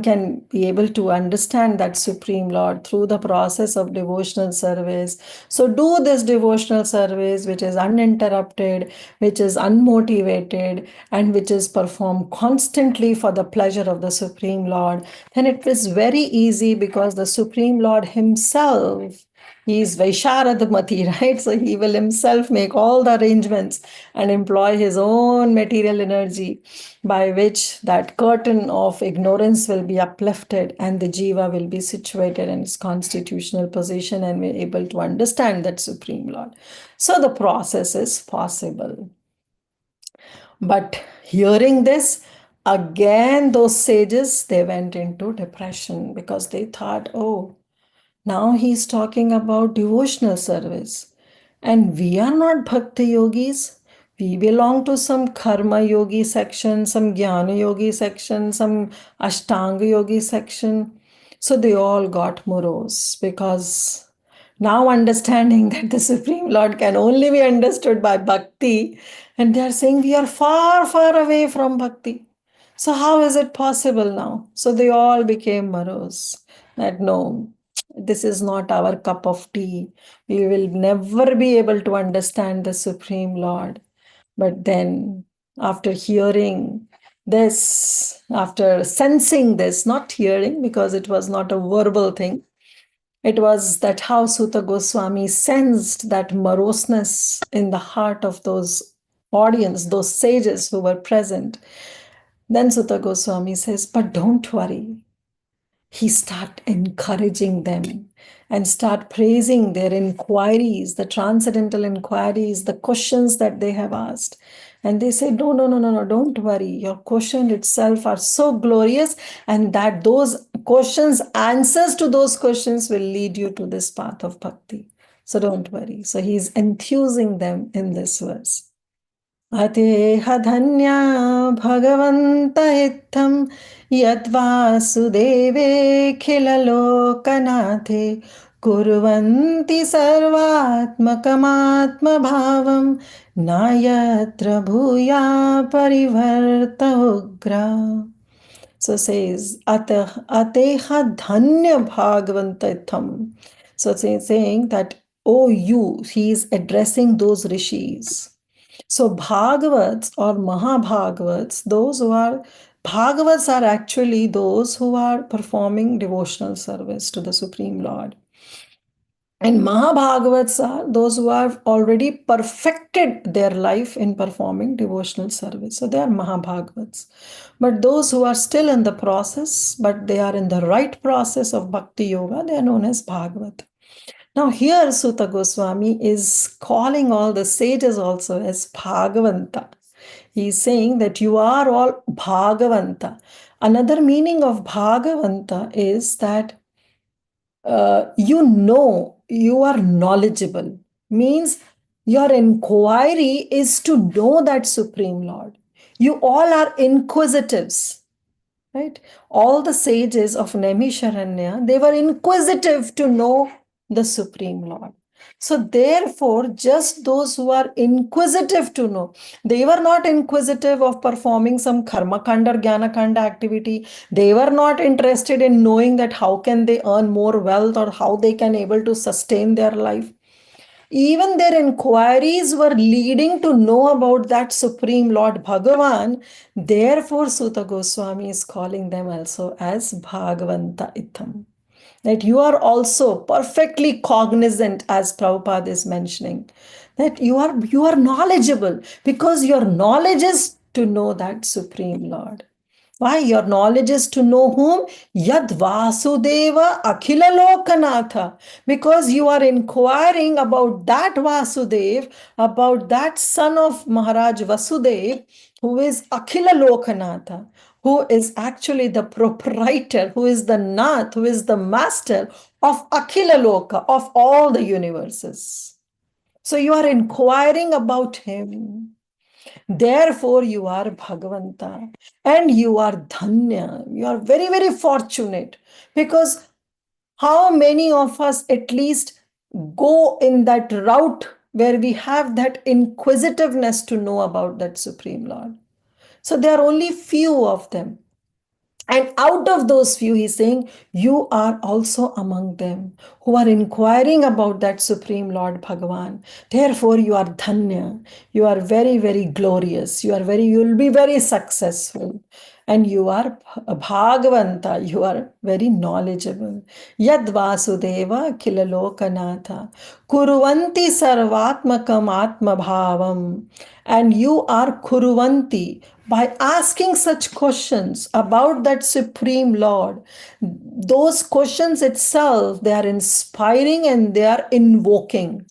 can be able to understand that Supreme Lord through the process of devotional service. So do this devotional service, which is uninterrupted, which is unmotivated, and which is performed constantly for the pleasure of the Supreme Lord. Then it is very easy, because the Supreme Lord himself, he is Vaisharadmati, right? So he will himself make all the arrangements and employ his own material energy, by which that curtain of ignorance will be uplifted and the jiva will be situated in its constitutional position and be able to understand that Supreme Lord. So the process is possible. But hearing this, again, those sages, they went into depression, because they thought, oh, now he's talking about devotional service. And we are not bhakti yogis. We belong to some karma yogi section, some jnana yogi section, some ashtanga yogi section. So they all got morose, because now understanding that the Supreme Lord can only be understood by bhakti, and they are saying we are far, far away from bhakti. So how is it possible now? So they all became morose, that no, this is not our cup of tea. We will never be able to understand the Supreme Lord. But then, after hearing this, after sensing this, not hearing, because it was not a verbal thing, it was that how Sutta Goswami sensed that moroseness in the heart of those audience, those sages who were present. Then Sutta Goswami says, but don't worry. He start encouraging them and start praising their inquiries, the transcendental inquiries, the questions that they have asked. And they say, no, no, no, no, no, don't worry. Your question itself are so glorious, and that those questions, answers to those questions will lead you to this path of bhakti. So don't worry. So he's enthusing them in this verse. अतेह धन्या भगवन्त इत्थं यद्वासुदेवेऽखिललोकनाथे कुर्वन्ति सर्वात्मकमात्मभावं न यत्र भूया परिवर्त उग्रा. So says ateha dhanya bhagavantaitham. So it's saying that, oh you, he is addressing those rishis. So Bhagavats or Mahabhagavats, those who are Bhagavats are actually those who are performing devotional service to the Supreme Lord. And Mahabhagavats are those who have already perfected their life in performing devotional service. So they are Mahabhagavats. But those who are still in the process, but they are in the right process of Bhakti Yoga, they are known as Bhagavat. Now here Sutta Goswami is calling all the sages also as Bhagavanta. He is saying that you are all Bhagavanta. Another meaning of Bhagavanta is that you are knowledgeable. Means your inquiry is to know that Supreme Lord. You all are inquisitives. Right? All the sages of Naimisharanya, they were inquisitive to know the Supreme Lord. So therefore, just those who are inquisitive to know, they were not inquisitive of performing some karma kanda or jnana kanda activity. They were not interested in knowing that how can they earn more wealth or how they can able to sustain their life. Even their inquiries were leading to know about that Supreme Lord Bhagavan. Therefore, Sutta Goswami is calling them also as Bhagavanta Itham. that you are also perfectly cognizant, as Prabhupada is mentioning, that you are knowledgeable, because your knowledge is to know that Supreme Lord. Why? Your knowledge is to know whom? Yad Vasudeva Akhila Lokanatha. Because you are inquiring about that Vasudev, about that son of Maharaj Vasudev, who is Akhila Lokanatha, who is actually the proprietor, who is the Nath, who is the master of Akhila Loka, of all the universes. So you are inquiring about him. Therefore, you are Bhagavanta and you are Dhanya. You are very, very fortunate, because how many of us at least go in that route where we have that inquisitiveness to know about that Supreme Lord? So there are only few of them. And out of those few, he's saying, you are also among them who are inquiring about that Supreme Lord Bhagavan. Therefore, you are dhanya. You are very, very glorious. You will be very successful. And you are Bhagavanta. You are very knowledgeable. Yad Vasudeva Kilalokanatha. Kuruvanti Sarvatmakam Atma Bhavam. And you are Kuruvanti. By asking such questions about that Supreme Lord, those questions itself, they are inspiring and they are invoking.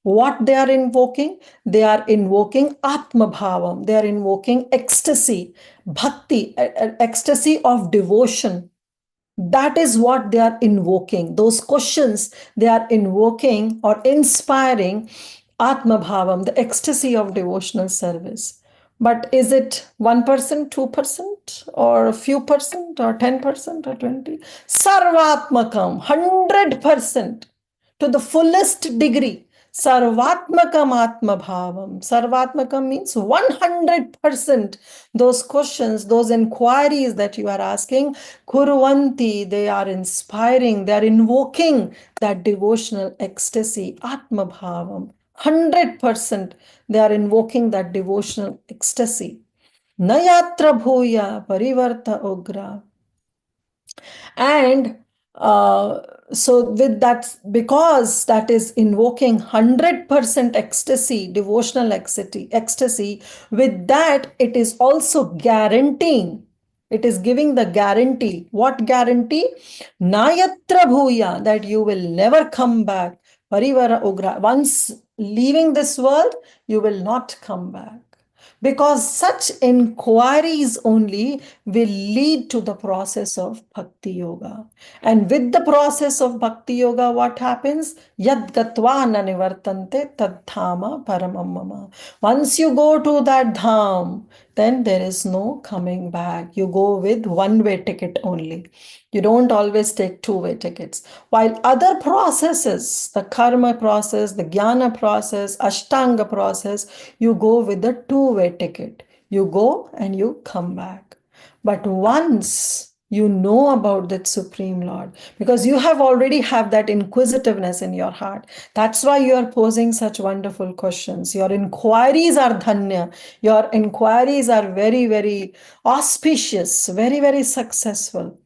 What they are invoking? They are invoking Atma Bhavam. They are invoking ecstasy, bhakti, ecstasy of devotion. That is what they are invoking. Those questions, they are invoking or inspiring Atma Bhavam, the ecstasy of devotional service. But is it 1%, 2%, or a few percent, or 10%, or 20%? Sarvatmakam, 100%, to the fullest degree. Sarvatmakam Atma Bhavam. Sarvatmakam means 100%. Those questions, those inquiries that you are asking, Kuruvanti, they are inspiring, they are invoking that devotional ecstasy, Atma Bhavam. 100% they are invoking that devotional ecstasy. Nayatra bhuya parivarta ogra. And so with that, because that is invoking 100% ecstasy, devotional ecstasy, with that it is also guaranteeing, it is giving the guarantee. What guarantee? Nayatra bhuya, that you will never come back. Parivara ugra, once leaving this world, you will not come back. Because such inquiries only will lead to the process of Bhakti Yoga. And with the process of Bhakti Yoga, what happens? Yad gatva na nivartante tad dhama paramam mama. Once you go to that dham, then there is no coming back. You go with one-way ticket only. You don't always take two-way tickets. While other processes, the karma process, the jnana process, ashtanga process, you go with the two-way ticket. You go and you come back. But once you know about that Supreme Lord, because you have already have that inquisitiveness in your heart. That's why you are posing such wonderful questions. Your inquiries are dhanya. Your inquiries are very, very auspicious, very, very successful.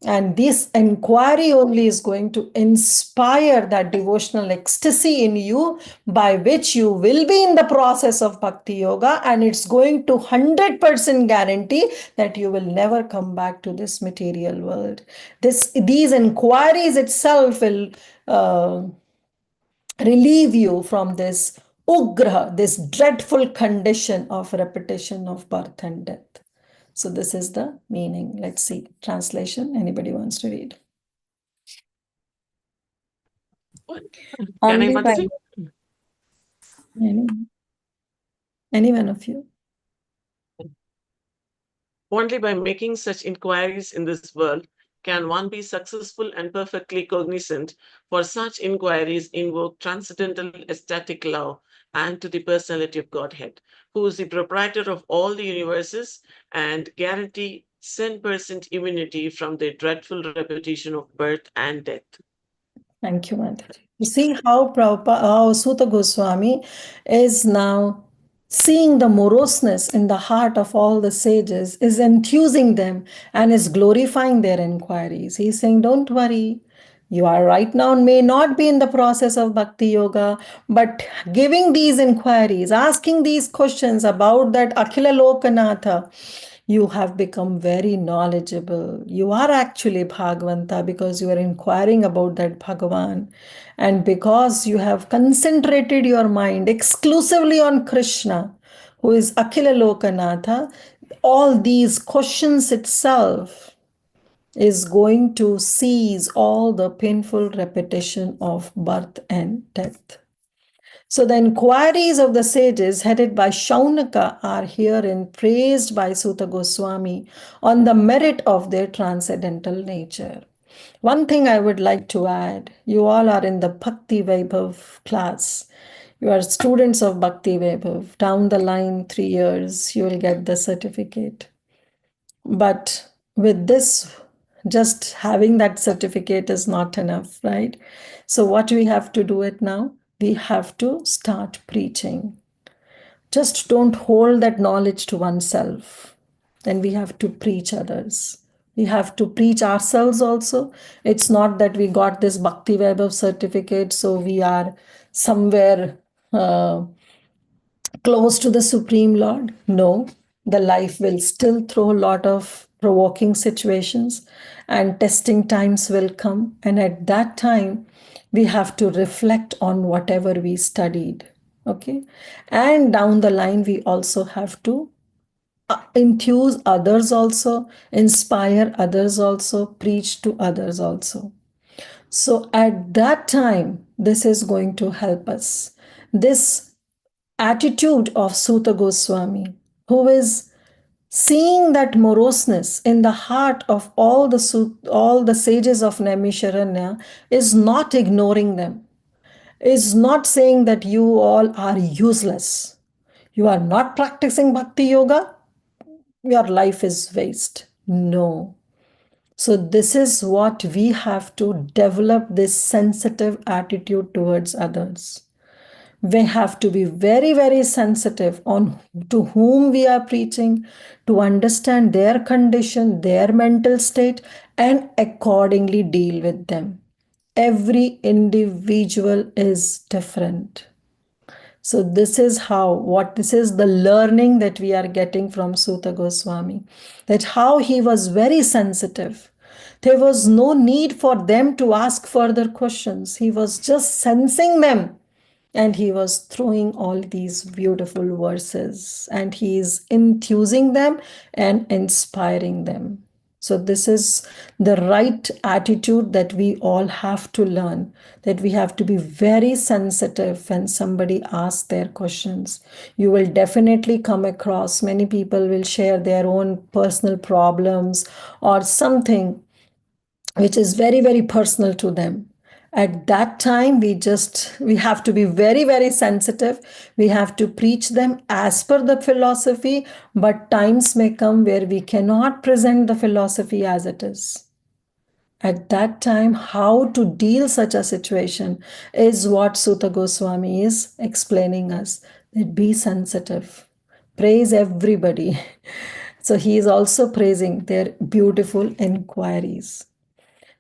And this inquiry only is going to inspire that devotional ecstasy in you, by which you will be in the process of Bhakti Yoga, and it's going to 100% guarantee that you will never come back to this material world. These inquiries itself will relieve you from this ugra, this dreadful condition of repetition of birth and death. So this is the meaning. Let's see. Translation. Anybody wants to read? Can I, Only by Mataji? Any one of you? Only by making such inquiries in this world can one be successful and perfectly cognizant, for such inquiries invoke transcendental ecstatic love and to the personality of Godhead, who is the proprietor of all the universes, and guarantee 100% immunity from the dreadful repetition of birth and death. Thank you, Mataji. You see how Sutta Goswami is now seeing the moroseness in the heart of all the sages, is enthusing them and is glorifying their inquiries. He's saying, don't worry, You are right now may not be in the process of Bhakti Yoga, but giving these inquiries, asking these questions about that Akhila Lokanatha, you have become very knowledgeable. You are actually Bhagavanta because you are inquiring about that Bhagavan. And because you have concentrated your mind exclusively on Krishna, who is Akhila Lokanatha, all these questions itself is going to cease all the painful repetition of birth and death. So the inquiries of the sages headed by Shaunaka are herein praised by Suta Goswami on the merit of their transcendental nature. One thing I would like to add, you all are in the Bhakti Vaibhav class. You are students of Bhakti Vaibhav. Down the line, 3 years, you will get the certificate. But with this, just having that certificate is not enough, right? So what we have to do it now? We have to start preaching. Just don't hold that knowledge to oneself. Then we have to preach others. We have to preach ourselves also. It's not that we got this Bhakti Vaibhav certificate, so we are somewhere close to the Supreme Lord. No, the life will still throw a lot of provoking situations and testing times will come. And at that time, we have to reflect on whatever we studied. Okay. And down the line, we also have to enthuse others also, inspire others also, preach to others also. So at that time, this is going to help us. This attitude of Suta Goswami, who is seeing that moroseness in the heart of all the sages of Naimisharanya, is not ignoring them, is not saying that you all are useless. You are not practicing Bhakti Yoga, your life is waste. No. So this is what we have to develop, this sensitive attitude towards others. We have to be very, very sensitive on to whom we are preaching, to understand their condition, their mental state, and accordingly deal with them. Every individual is different. So this is this is the learning that we are getting from Suta Goswami, that how he was very sensitive. There was no need for them to ask further questions. He was just sensing them. And he was throwing all these beautiful verses and he is enthusing them and inspiring them. So this is the right attitude that we all have to learn, that we have to be very sensitive when somebody asks their questions. You will definitely come across many people will share their own personal problems or something which is very, very personal to them. At that time, we have to be very, very sensitive. We have to preach them as per the philosophy, but times may come where we cannot present the philosophy as it is. At that time, how to deal such a situation is what Suta Goswami is explaining us. That be sensitive. Praise everybody. So he is also praising their beautiful inquiries.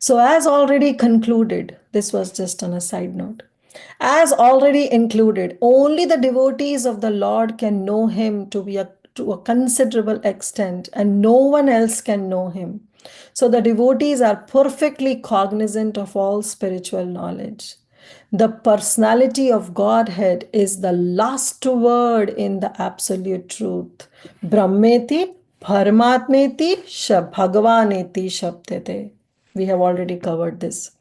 So as already concluded, this was just on a side note. As already included, only the devotees of the Lord can know him to a considerable extent, and no one else can know him. So the devotees are perfectly cognizant of all spiritual knowledge. The personality of Godhead is the last word in the absolute truth. Brahmeti, Paramatmeti, Bhagavaneti Shabdete. We have already covered this.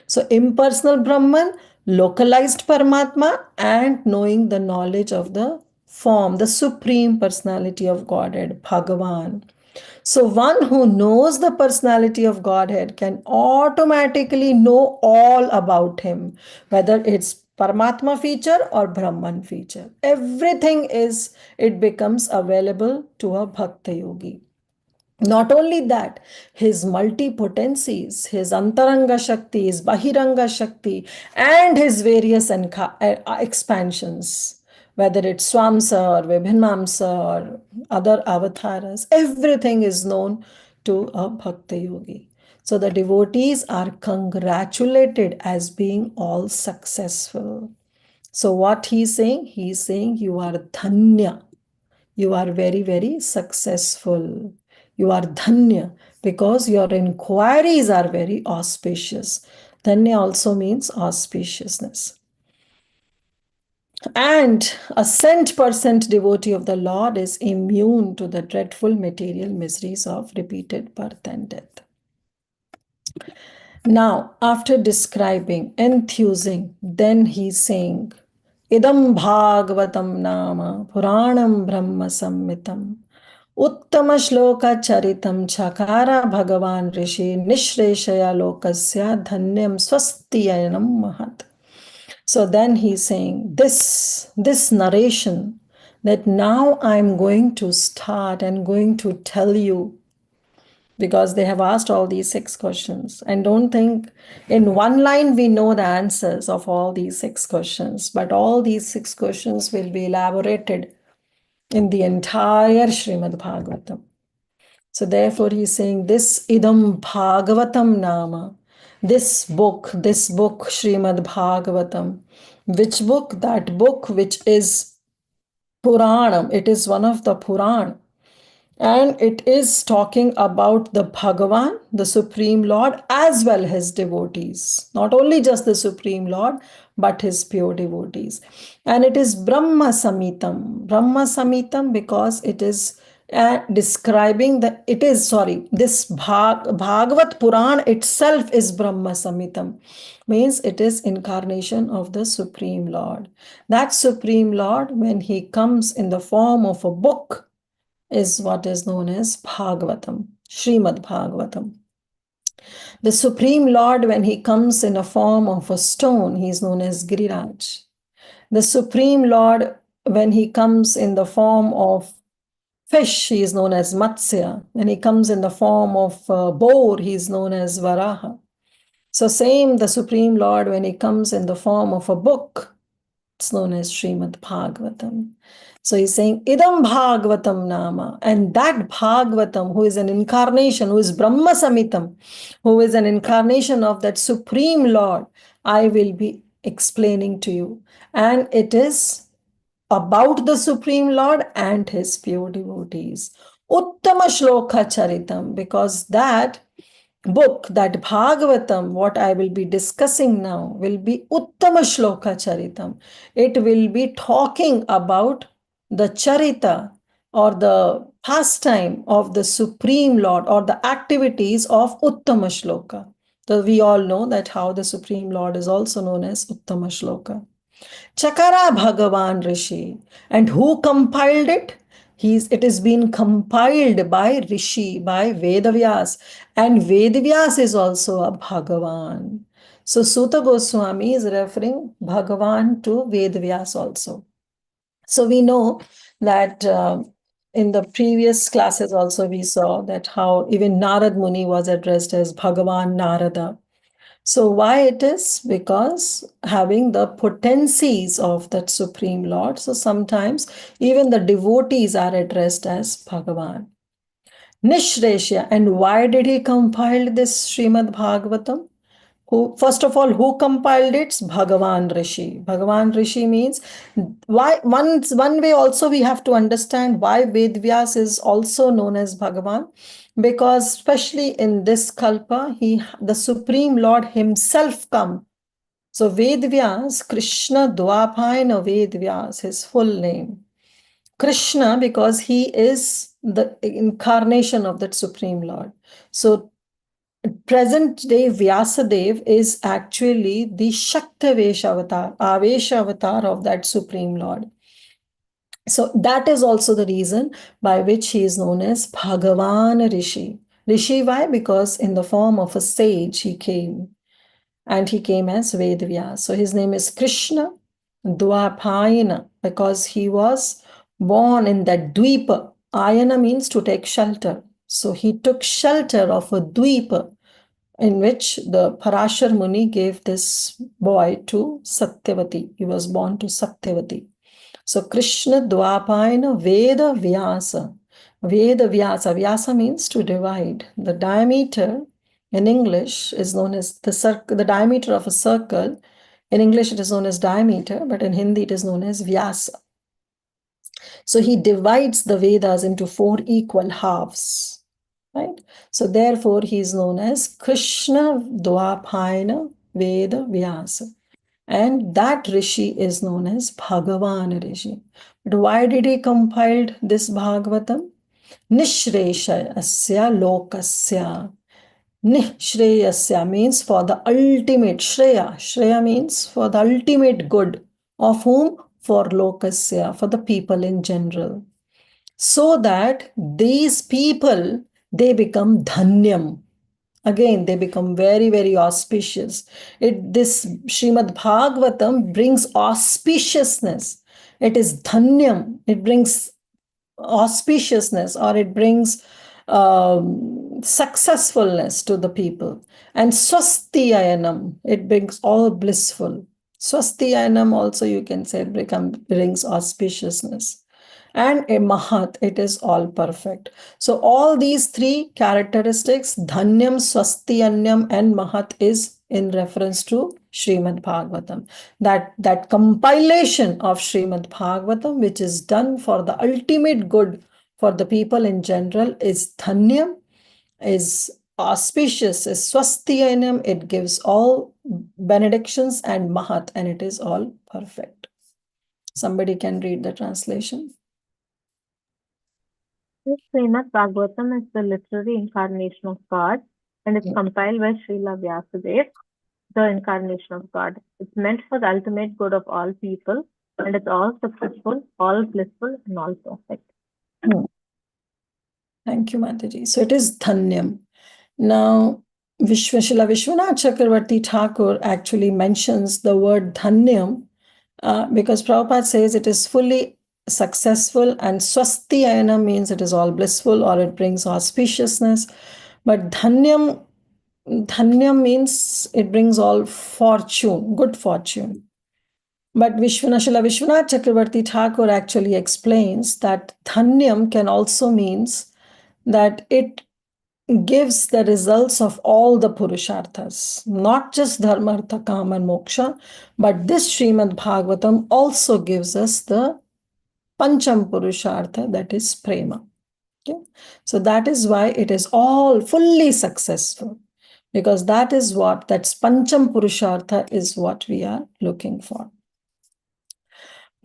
So impersonal Brahman, localized Paramatma, and knowing the knowledge of the form, the supreme personality of Godhead, Bhagavan. So one who knows the personality of Godhead can automatically know all about him, whether it's Paramatma feature or Brahman feature. Everything it becomes available to a Bhakta Yogi. Not only that, his multipotencies, his Antaranga Shakti, his Bahiranga Shakti, and his various expansions, whether it's Swamsa or Vibhinamsa or other avatars, everything is known to a Bhakta Yogi. So the devotees are congratulated as being all successful. So what he's saying? He's saying you are dhanya. You are very, very successful. You are dhanya because your inquiries are very auspicious. Dhanya also means auspiciousness. And a 100% devotee of the Lord is immune to the dreadful material miseries of repeated birth and death. Now, after describing, enthusing, then he's saying, Idam Bhagavatam Nama Puranam Brahma Sammitam Uttama Shloka Charitam Chakara Bhagavan Rishi Nishreshaya Lokasya Dhanyam Swastiyanam Mahat. So then he's saying this narration that now I'm going to start and going to tell you, because they have asked all these 6 questions. And don't think in one line we know the answers of all these 6 questions, but all these 6 questions will be elaborated in the entire Srimad Bhagavatam. So therefore he's saying this idam Bhagavatam nama, this book Srimad Bhagavatam. Which book? That book which is Puranam. It is one of the Puran. And it is talking about the Bhagavan, the Supreme Lord, as well his devotees. Not only just the Supreme Lord, but his pure devotees. And it is Brahma Samitam. Brahma Samitam because it is describing this Bhagavat Puran itself is Brahma Samitam. Means it is incarnation of the Supreme Lord. That Supreme Lord, when he comes in the form of a book, is what is known as Bhagavatam, Srimad Bhagavatam. The Supreme Lord, when he comes in a form of a stone, he is known as Giriraj. The Supreme Lord, when he comes in the form of fish, he is known as Matsya. When he comes in the form of boar, he is known as Varaha. So same, the Supreme Lord, when he comes in the form of a book, it's known as Srimad Bhagavatam. So he's saying, Idam Bhagavatam Nama. And that Bhagavatam, who is an incarnation, who is Brahma Samitam, who is an incarnation of that Supreme Lord, I will be explaining to you. And it is about the Supreme Lord and his pure devotees. Uttama Shloka Charitam, because that book, that Bhagavatam, what I will be discussing now, will be Uttama Shloka Charitam. It will be talking about the Charita or the pastime of the Supreme Lord or the activities of Uttama Shloka. So we all know that how the Supreme Lord is also known as Uttama Shloka. Chakara Bhagavan Rishi. And who compiled it? It is been compiled by Rishi, by Vedavyas. And Vedavyas is also a Bhagavan. So Suta Goswami is referring Bhagavan to Vedavyas also. So we know that in the previous classes also we saw that how even Narad Muni was addressed as Bhagavan Narada. So why it is? Because having the potencies of that Supreme Lord. So sometimes even the devotees are addressed as Bhagavan. Nishreshya. And why did he compile this Srimad Bhagavatam? First of all, who compiled it? Bhagavan Rishi. Bhagavan Rishi means why. One way also we have to understand why Vedvyas is also known as Bhagavan, because especially in this kalpa, the Supreme Lord himself come. So Vedvyas, Krishna Dwapayana Vedvyas, his full name. Krishna, because he is the incarnation of that Supreme Lord. So present day Vyasadev is actually the Shaktavesh avatar, Avesh avatar of that Supreme Lord. So that is also the reason by which he is known as Bhagavan Rishi. Rishi, why? Because in the form of a sage he came, and he came as Vedvyas. So his name is Krishna Dwapayana, because he was born in that Dvipa. Ayana means to take shelter. So he took shelter of a Dvipa, in which the Parashar Muni gave this boy to Satyavati. He was born to Satyavati. So Krishna Dwapayana Veda Vyasa. Veda Vyasa. Vyasa means to divide. The diameter in English is known as the diameter of a circle. In English, it is known as diameter, but in Hindi, it is known as Vyasa. So he divides the Vedas into 4 equal halves, right? So therefore, he is known as Krishna Dwapayana Veda Vyasa. And that Rishi is known as Bhagavan Rishi. But why did he compile this Bhagavatam? Nishreshayasya lokasya. Nishreyasya means for the ultimate. Shreya. Shreya means for the ultimate good. Of whom? For lokasya, for the people in general. So that these people, they become dhanyam. Again, they become very, very auspicious. This Srimad Bhagavatam brings auspiciousness. It is dhanyam. It brings auspiciousness, or it brings successfulness to the people. And swasthiyanam, it brings all blissful. Swasthiyanam also you can say brings auspiciousness. And a mahat, it is all perfect. So all these 3 characteristics, dhanyam, swasthiyanyam, and mahat, is in reference to Srimad Bhagavatam. That compilation of Srimad Bhagavatam, which is done for the ultimate good for the people in general, is dhanyam, is auspicious, is swasthiyanam, it gives all benedictions, and mahat, and it is all perfect. Somebody can read the translation. This Srimad Bhagavatam is the literary incarnation of God, and it's compiled by Srila Vyasadeva, the incarnation of God. It's meant for the ultimate good of all people, and it's all successful, all blissful, and all perfect. Thank you, Mataji. So it is dhanyam. Now, Srila Vishwanath Chakravarti Thakur actually mentions the word dhanyam because Prabhupada says it is fully successful, and swasthiyanam means it is all blissful, or it brings auspiciousness. But dhanyam means it brings all fortune, good fortune. But Srila Vishwanath Chakravarti Thakur actually explains that dhanyam can also means that it gives the results of all the purusharthas, not just dharma, artha, kama, and moksha, but this Srimad Bhagavatam also gives us the pancham purushartha, that is prema. Okay? So that is why it is all fully successful, because that's pancham purushartha is what we are looking for.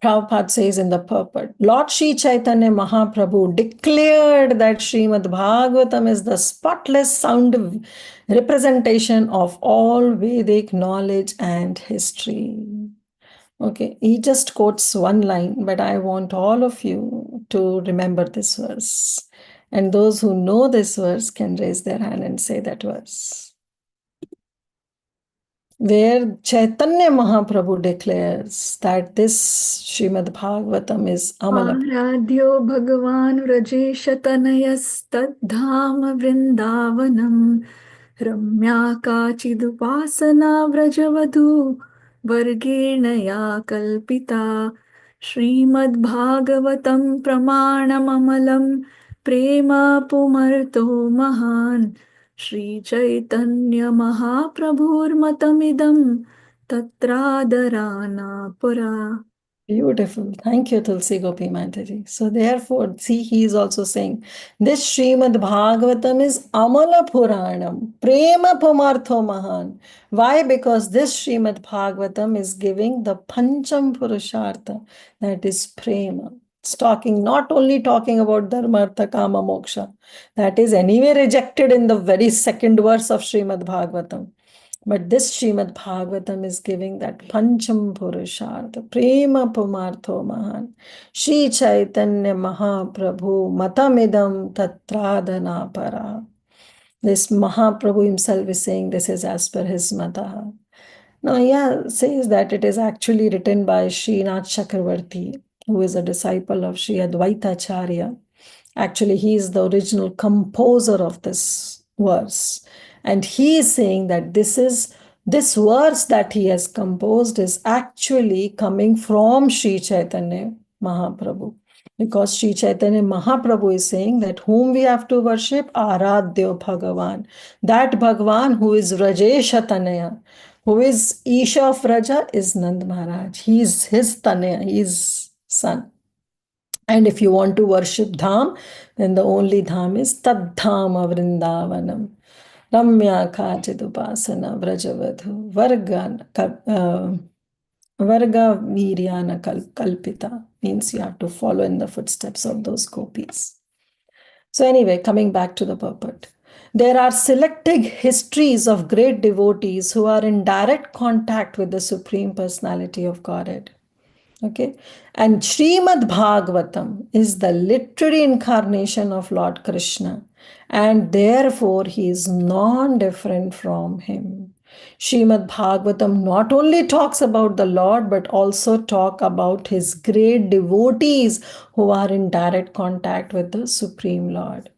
Prabhupada says in the purport, Lord Sri Chaitanya Mahaprabhu declared that Srimad Bhagavatam is the spotless sound representation of all Vedic knowledge and history. Okay, he just quotes one line, but I want all of you to remember this verse. And those who know this verse can raise their hand and say that verse, where Chaitanya Mahaprabhu declares that this Srimad Bhagavatam is Amala. Aradhyo Bhagavan Vrajeshatanayastadhama Vrindavanam Ramya Kachidupasana Vrajavadhu Vargenaya Kalpita Srimad Bhagavatam Pramanam Amalam Prema Pumarto Mahan Shri Chaitanya Mahaprabhur Matamidam Tatradarana Pura. Beautiful. Thank you, Tulsi Gopi Mataji. So therefore, see, he is also saying, this Srimad Bhagavatam is Amala Puranam, Prema Pumartho Mahan. Why? Because this Srimad Bhagavatam is giving the Pancham Purushartha, that is Prema. It's not only talking about Dharma, Artha, Kama, Moksha. That is anyway rejected in the very second verse of Srimad Bhagavatam. But this Srimad Bhagavatam is giving that Pancham Purushartha, Prema Pumartho Mahan, Shri Chaitanya Mahaprabhu, Matamidam Tatradhana Para. This Mahaprabhu himself is saying this is as per his Mataha. Now, says that it is actually written by Srinath Chakravarti, who is a disciple of Sri Advaita Acharya. Actually, he is the original composer of this verse. And he is saying that this verse that he has composed is actually coming from Sri Chaitanya Mahaprabhu. Because Sri Chaitanya Mahaprabhu is saying that whom we have to worship, Aradhya Bhagavan. That Bhagavan who is Rajesha Tanaya, who is Isha of Raja, is Nand Maharaj. He is his Tanaya, he is son. And if you want to worship Dham, then the only Dham is Tad Dhama Vrindavanam. Ramya Kachidupasana Vrajavadhu Varga Viryana Kalpita means you have to follow in the footsteps of those gopis. So anyway, coming back to the purport. There are selected histories of great devotees who are in direct contact with the Supreme Personality of Godhead. Okay, and Srimad Bhagavatam is the literary incarnation of Lord Krishna, and therefore he is non-different from him. Srimad Bhagavatam not only talks about the Lord but also talk about his great devotees who are in direct contact with the Supreme Lord.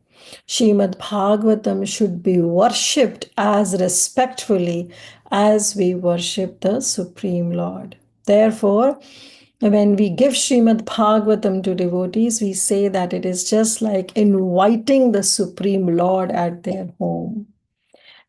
Srimad Bhagavatam should be worshipped as respectfully as we worship the Supreme Lord. Therefore, when we give Srimad Bhagavatam to devotees, we say that it is just like inviting the Supreme Lord at their home.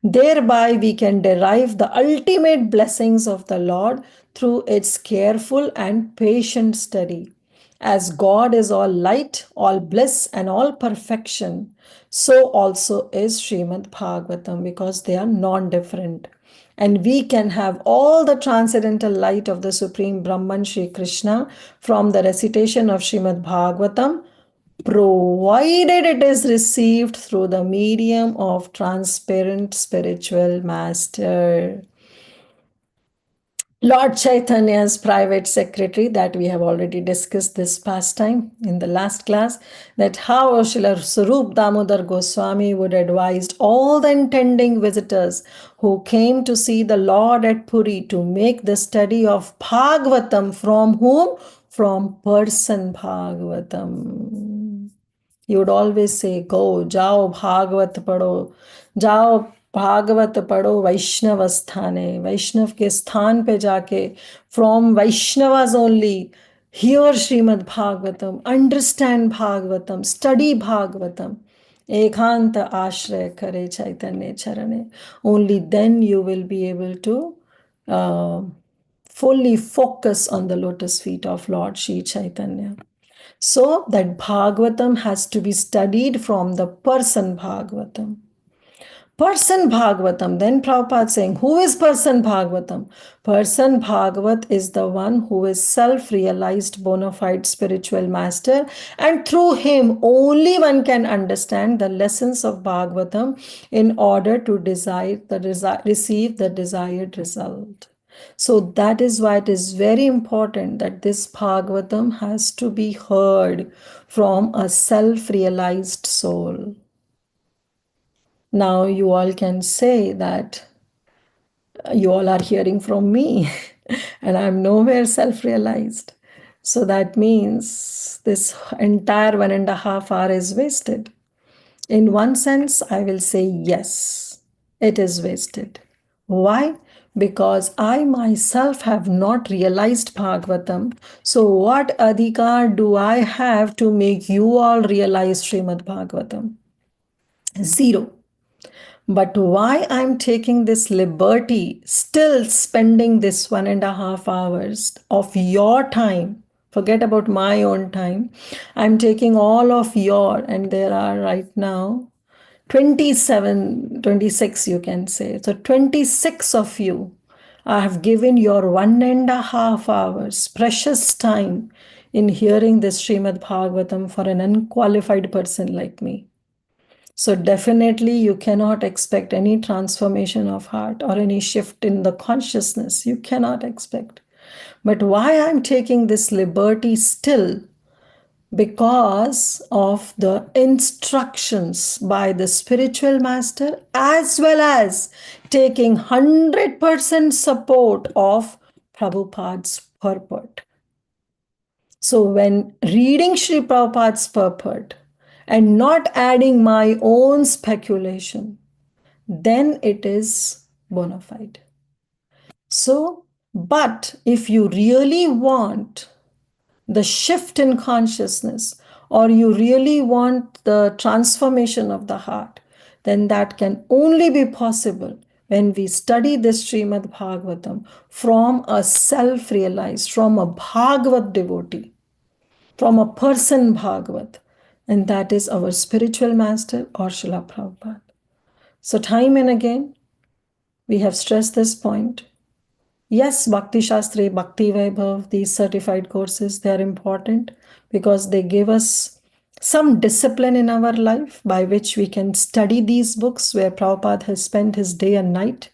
Thereby, we can derive the ultimate blessings of the Lord through its careful and patient study. As God is all light, all bliss, and all perfection, so also is Srimad Bhagavatam, because they are non-different. And we can have all the transcendental light of the Supreme Brahman Shri Krishna from the recitation of Srimad Bhagavatam, provided it is received through the medium of transparent spiritual master. Lord Chaitanya's private secretary, that we have already discussed this past time in the last class, that how Srila Sarup Damodar Goswami would advise all the intending visitors who came to see the Lord at Puri to make the study of Bhagavatam from whom? From person Bhagavatam. He would always say, go, jao Bhagavat padho, jao Bhagavat पढ़ो वैष्णव स्थाने वैष्णव के स्थान पे जाके from Vaishnavas only hear Srimad Bhagavatam, understand Bhagavatam, study Bhagavatam. Ekanta ashraya kare Chaitanya charane. Only then you will be able to fully focus on the lotus feet of Lord Sri Chaitanya. So that Bhagavatam has to be studied from the person Bhagavatam. Person Bhagavatam, then Prabhupada saying, who is Person Bhagavatam? Person Bhagavat is the one who is self-realized bona fide spiritual master, and through him only one can understand the lessons of Bhagavatam in order to receive the desired result. So that is why it is very important that this Bhagavatam has to be heard from a self-realized soul. Now you all can say that you all are hearing from me and I'm nowhere self-realized. So that means this entire 1.5 hours is wasted. In one sense, I will say yes, it is wasted. Why? Because I myself have not realized Bhagavatam. So what adhikar do I have to make you all realize Srimad Bhagavatam? Zero. But why I'm taking this liberty, still spending this 1.5 hours of your time, forget about my own time, I'm taking all of your, and there are right now 27, 26 you can say. So 26 of you, I have given your 1.5 hours, precious time in hearing this Srimad Bhagavatam for an unqualified person like me. So definitely you cannot expect any transformation of heart or any shift in the consciousness. You cannot expect. But why I'm taking this liberty still? Because of the instructions by the spiritual master, as well as taking 100% support of Prabhupada's purport. So when reading Sri Prabhupada's purport and not adding my own speculation, then it is bona fide. So, but if you really want the shift in consciousness, or you really want the transformation of the heart, then that can only be possible when we study this Srimad Bhagavatam from a self-realized, from a Bhagavat devotee, from a person Bhagavat, and that is our spiritual master or Srila Prabhupada. So time and again, we have stressed this point. Yes, Bhakti Shastri, Bhakti Vaibhav, these certified courses, they are important because they give us some discipline in our life by which we can study these books where Prabhupada has spent his day and night.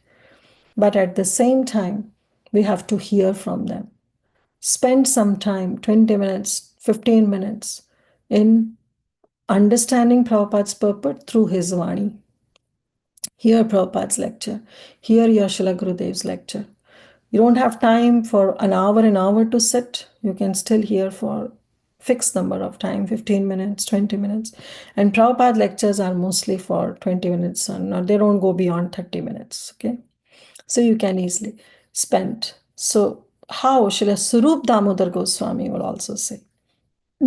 But at the same time, we have to hear from them. Spend some time, 20 minutes, 15 minutes, in understanding Prabhupada's purport through his Vani. Hear Prabhupada's lecture. Hear Yashila Gurudev's lecture. You don't have time for an hour to sit. You can still hear for fixed number of time, 15 minutes, 20 minutes. And Prabhupada lectures are mostly for 20 minutes, and they don't go beyond 30 minutes. Okay. So you can easily spend. So how Srila Surup Damodar Goswami will also say,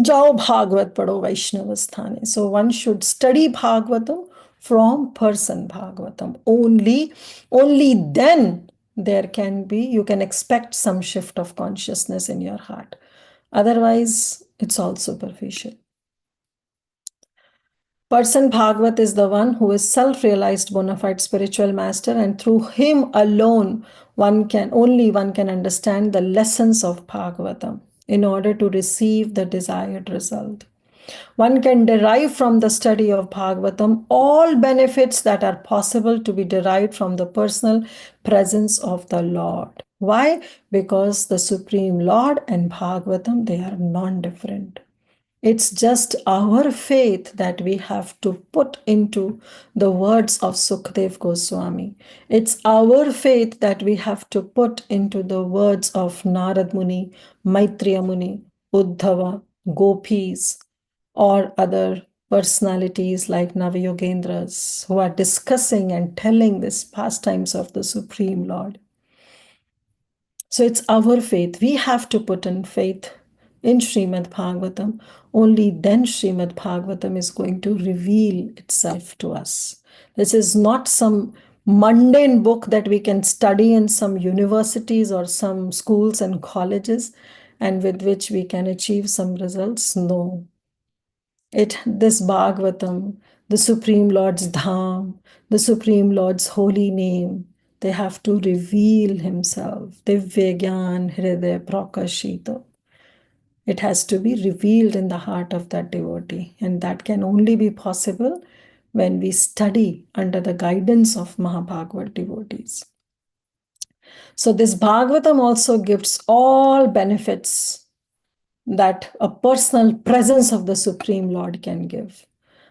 Jao Bhagavad Pado Vaishnavasthane. So one should study Bhagavatam from person Bhagavatam. Only then there can be, you can expect some shift of consciousness in your heart. Otherwise, it's all superficial. Person Bhagavat is the one who is self-realized bona fide spiritual master, and through him alone one can understand the lessons of Bhagavatam in order to receive the desired result. One can derive from the study of Bhagavatam all benefits that are possible to be derived from the personal presence of the Lord. Why? Because the Supreme Lord and Bhagavatam, they are non-different. It's just our faith that we have to put into the words of Sukhdev Goswami. It's our faith that we have to put into the words of Narad Muni, Maitreya Muni, Uddhava, Gopis, or other personalities like Navayogendras who are discussing and telling these pastimes of the Supreme Lord. So it's our faith. We have to put in faith in Srimad Bhagavatam. Only then Srimad Bhagavatam is going to reveal itself to us. This is not some mundane book that we can study in some universities or some schools and colleges and with which we can achieve some results. No. This Bhagavatam, the Supreme Lord's Dham, the Supreme Lord's holy name, they have to reveal himself. Divya Gyan Hriday Prakashita. It has to be revealed in the heart of that devotee. And that can only be possible when we study under the guidance of Mahabhagavat devotees. So this Bhagavatam also gives all benefits that a personal presence of the Supreme Lord can give.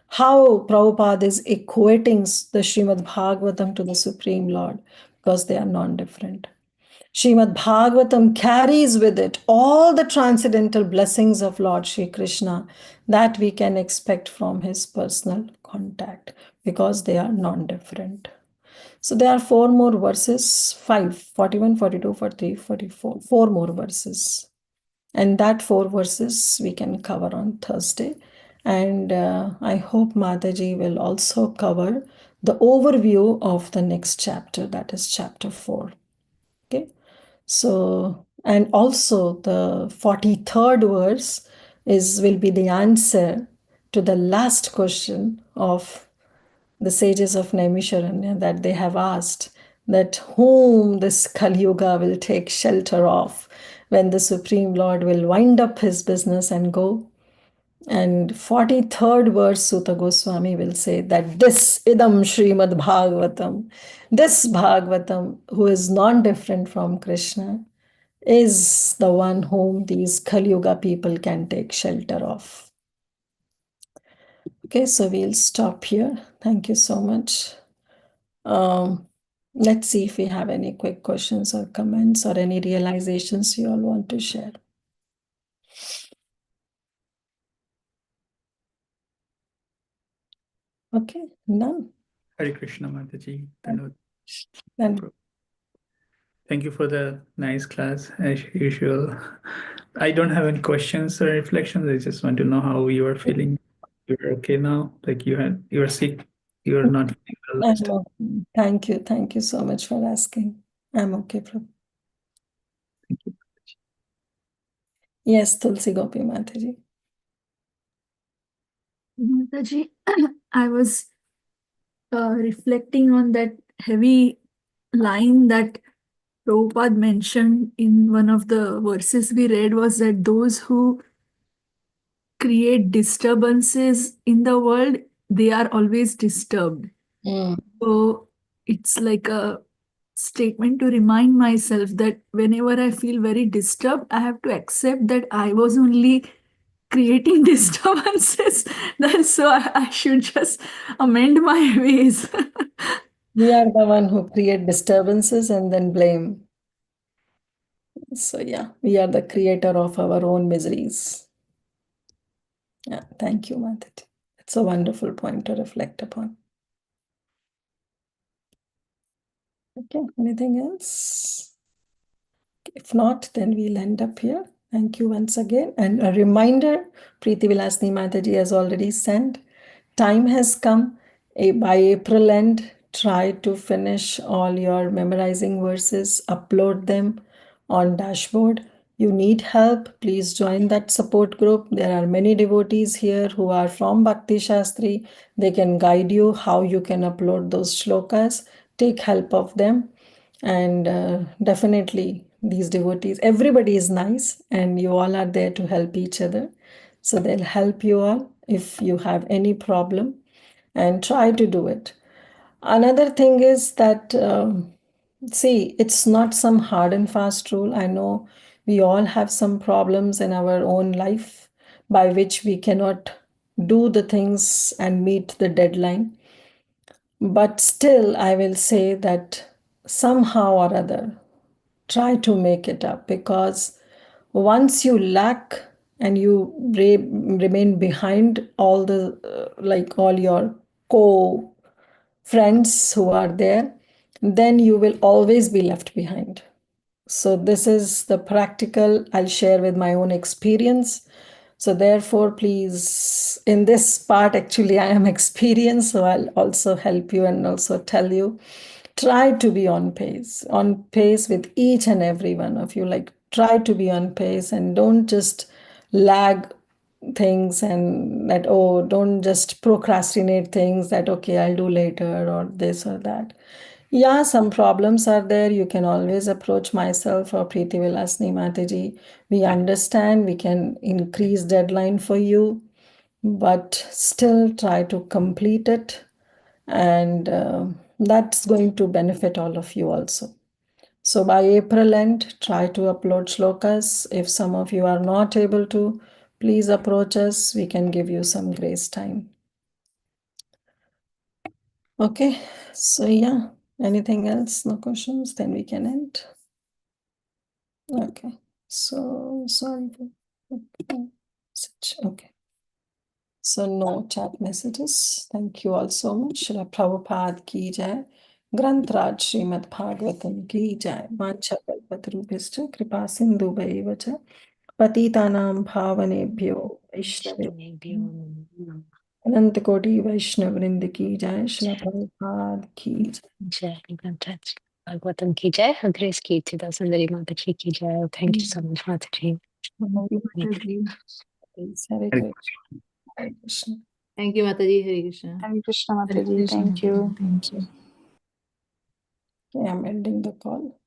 How Prabhupada is equating the Srimad Bhagavatam to the Supreme Lord, because they are non-different. Srimad Bhagavatam carries with it all the transcendental blessings of Lord Shri Krishna that we can expect from his personal contact, because they are non-different. So there are 4 more verses, 5, 41, 42, 43, 44, 4 more verses. And that 4 verses we can cover on Thursday. And I hope Mataji will also cover the overview of the next chapter, that is chapter 4. Okay. So, and also the 43rd verse will be the answer to the last question of the sages of Naimisharanya that they have asked, that whom this Kali Yuga will take shelter of when the Supreme Lord will wind up his business and go. And 43rd verse, Sutta Goswami will say that this Idam Srimad Bhagavatam, this Bhagavatam, who is non-different from Krishna, is the one whom these Kali Yuga people can take shelter of. Okay, so we'll stop here. Thank you so much. Let's see if we have any quick questions or comments or any realizations you all want to share. Okay, none. Hare Krishna, Mataji. Then Thank you for the nice class, as usual. I don't have any questions or reflections. I just want to know how you are feeling. You're okay now? Like you were sick. You are not feeling well last time. Thank you. Thank you so much for asking. I'm okay, Prabhu. Thank you. Yes, Tulsi Gopi Mataji. Mataji, I was reflecting on that heavy line that Prabhupada mentioned in one of the verses we read, was that those who create disturbances in the world, they are always disturbed. So it's like a statement to remind myself that whenever I feel very disturbed, I have to accept that I was only creating disturbances. So I should just amend my ways. We are the one who create disturbances and then blame. So yeah, we are the creator of our own miseries. Yeah, thank you, Mataji. It's a wonderful point to reflect upon. Okay, anything else? If not, then we'll end up here. Thank you once again. And a reminder, Preeti Vilasni Mataji has already sent. Time has come. By April end, try to finish all your memorizing verses, upload them on dashboard. You need help, please join that support group. There are many devotees here who are from Bhakti Shastri. They can guide you how you can upload those shlokas. Take help of them. And definitely these devotees, everybody is nice and you all are there to help each other. So they'll help you all if you have any problem, and try to do it. Another thing is that, see, it's not some hard and fast rule. I know we all have some problems in our own life by which we cannot do the things and meet the deadline. But still, I will say that somehow or other, try to make it up, because once you lack and you remain behind all the like all your co friends who are there, then you will always be left behind. So this is the practical, I'll share with my own experience. So therefore, please, in this part, actually, I am experienced, so I'll also help you and also tell you, try to be on pace with each and every one of you. Like, try to be on pace and don't just lag things, and that, oh, don't just procrastinate things that, okay, I'll do later or this or that. Yeah, some problems are there. You can always approach myself or Preeti Vilasni Mataji. We understand we can increase deadline for you, but still try to complete it. And that's going to benefit all of you also. So by April end, try to upload shlokas. If some of you are not able to, please approach us. We can give you some grace time. Okay, so yeah, anything else? No questions? Then we can end. Okay, so sorry. Okay. So no chat messages. Thank you all so much. Srila Prabhupada ki jai. Grantraj Srimad Bhagavatam ki jai. Vancha kalpatarubhishcha kripa sindhu bhaivacha. Patitanam bhavanebhyo Vaishnavebhyo. अनंत कोटि वैष्णव वृंद की जय। श्रील प्रभुपाद की Jai Bhagavatam ki jai. Grace ki Siddha Sundari Mataji ki jai. Thank you so much, Mataji. Hare Krishna. Hare Krishna. Thank you, Mataji. Hare Krishna. Hare Krishna Mataji. Thank you. Thank you. Okay, I'm ending the call.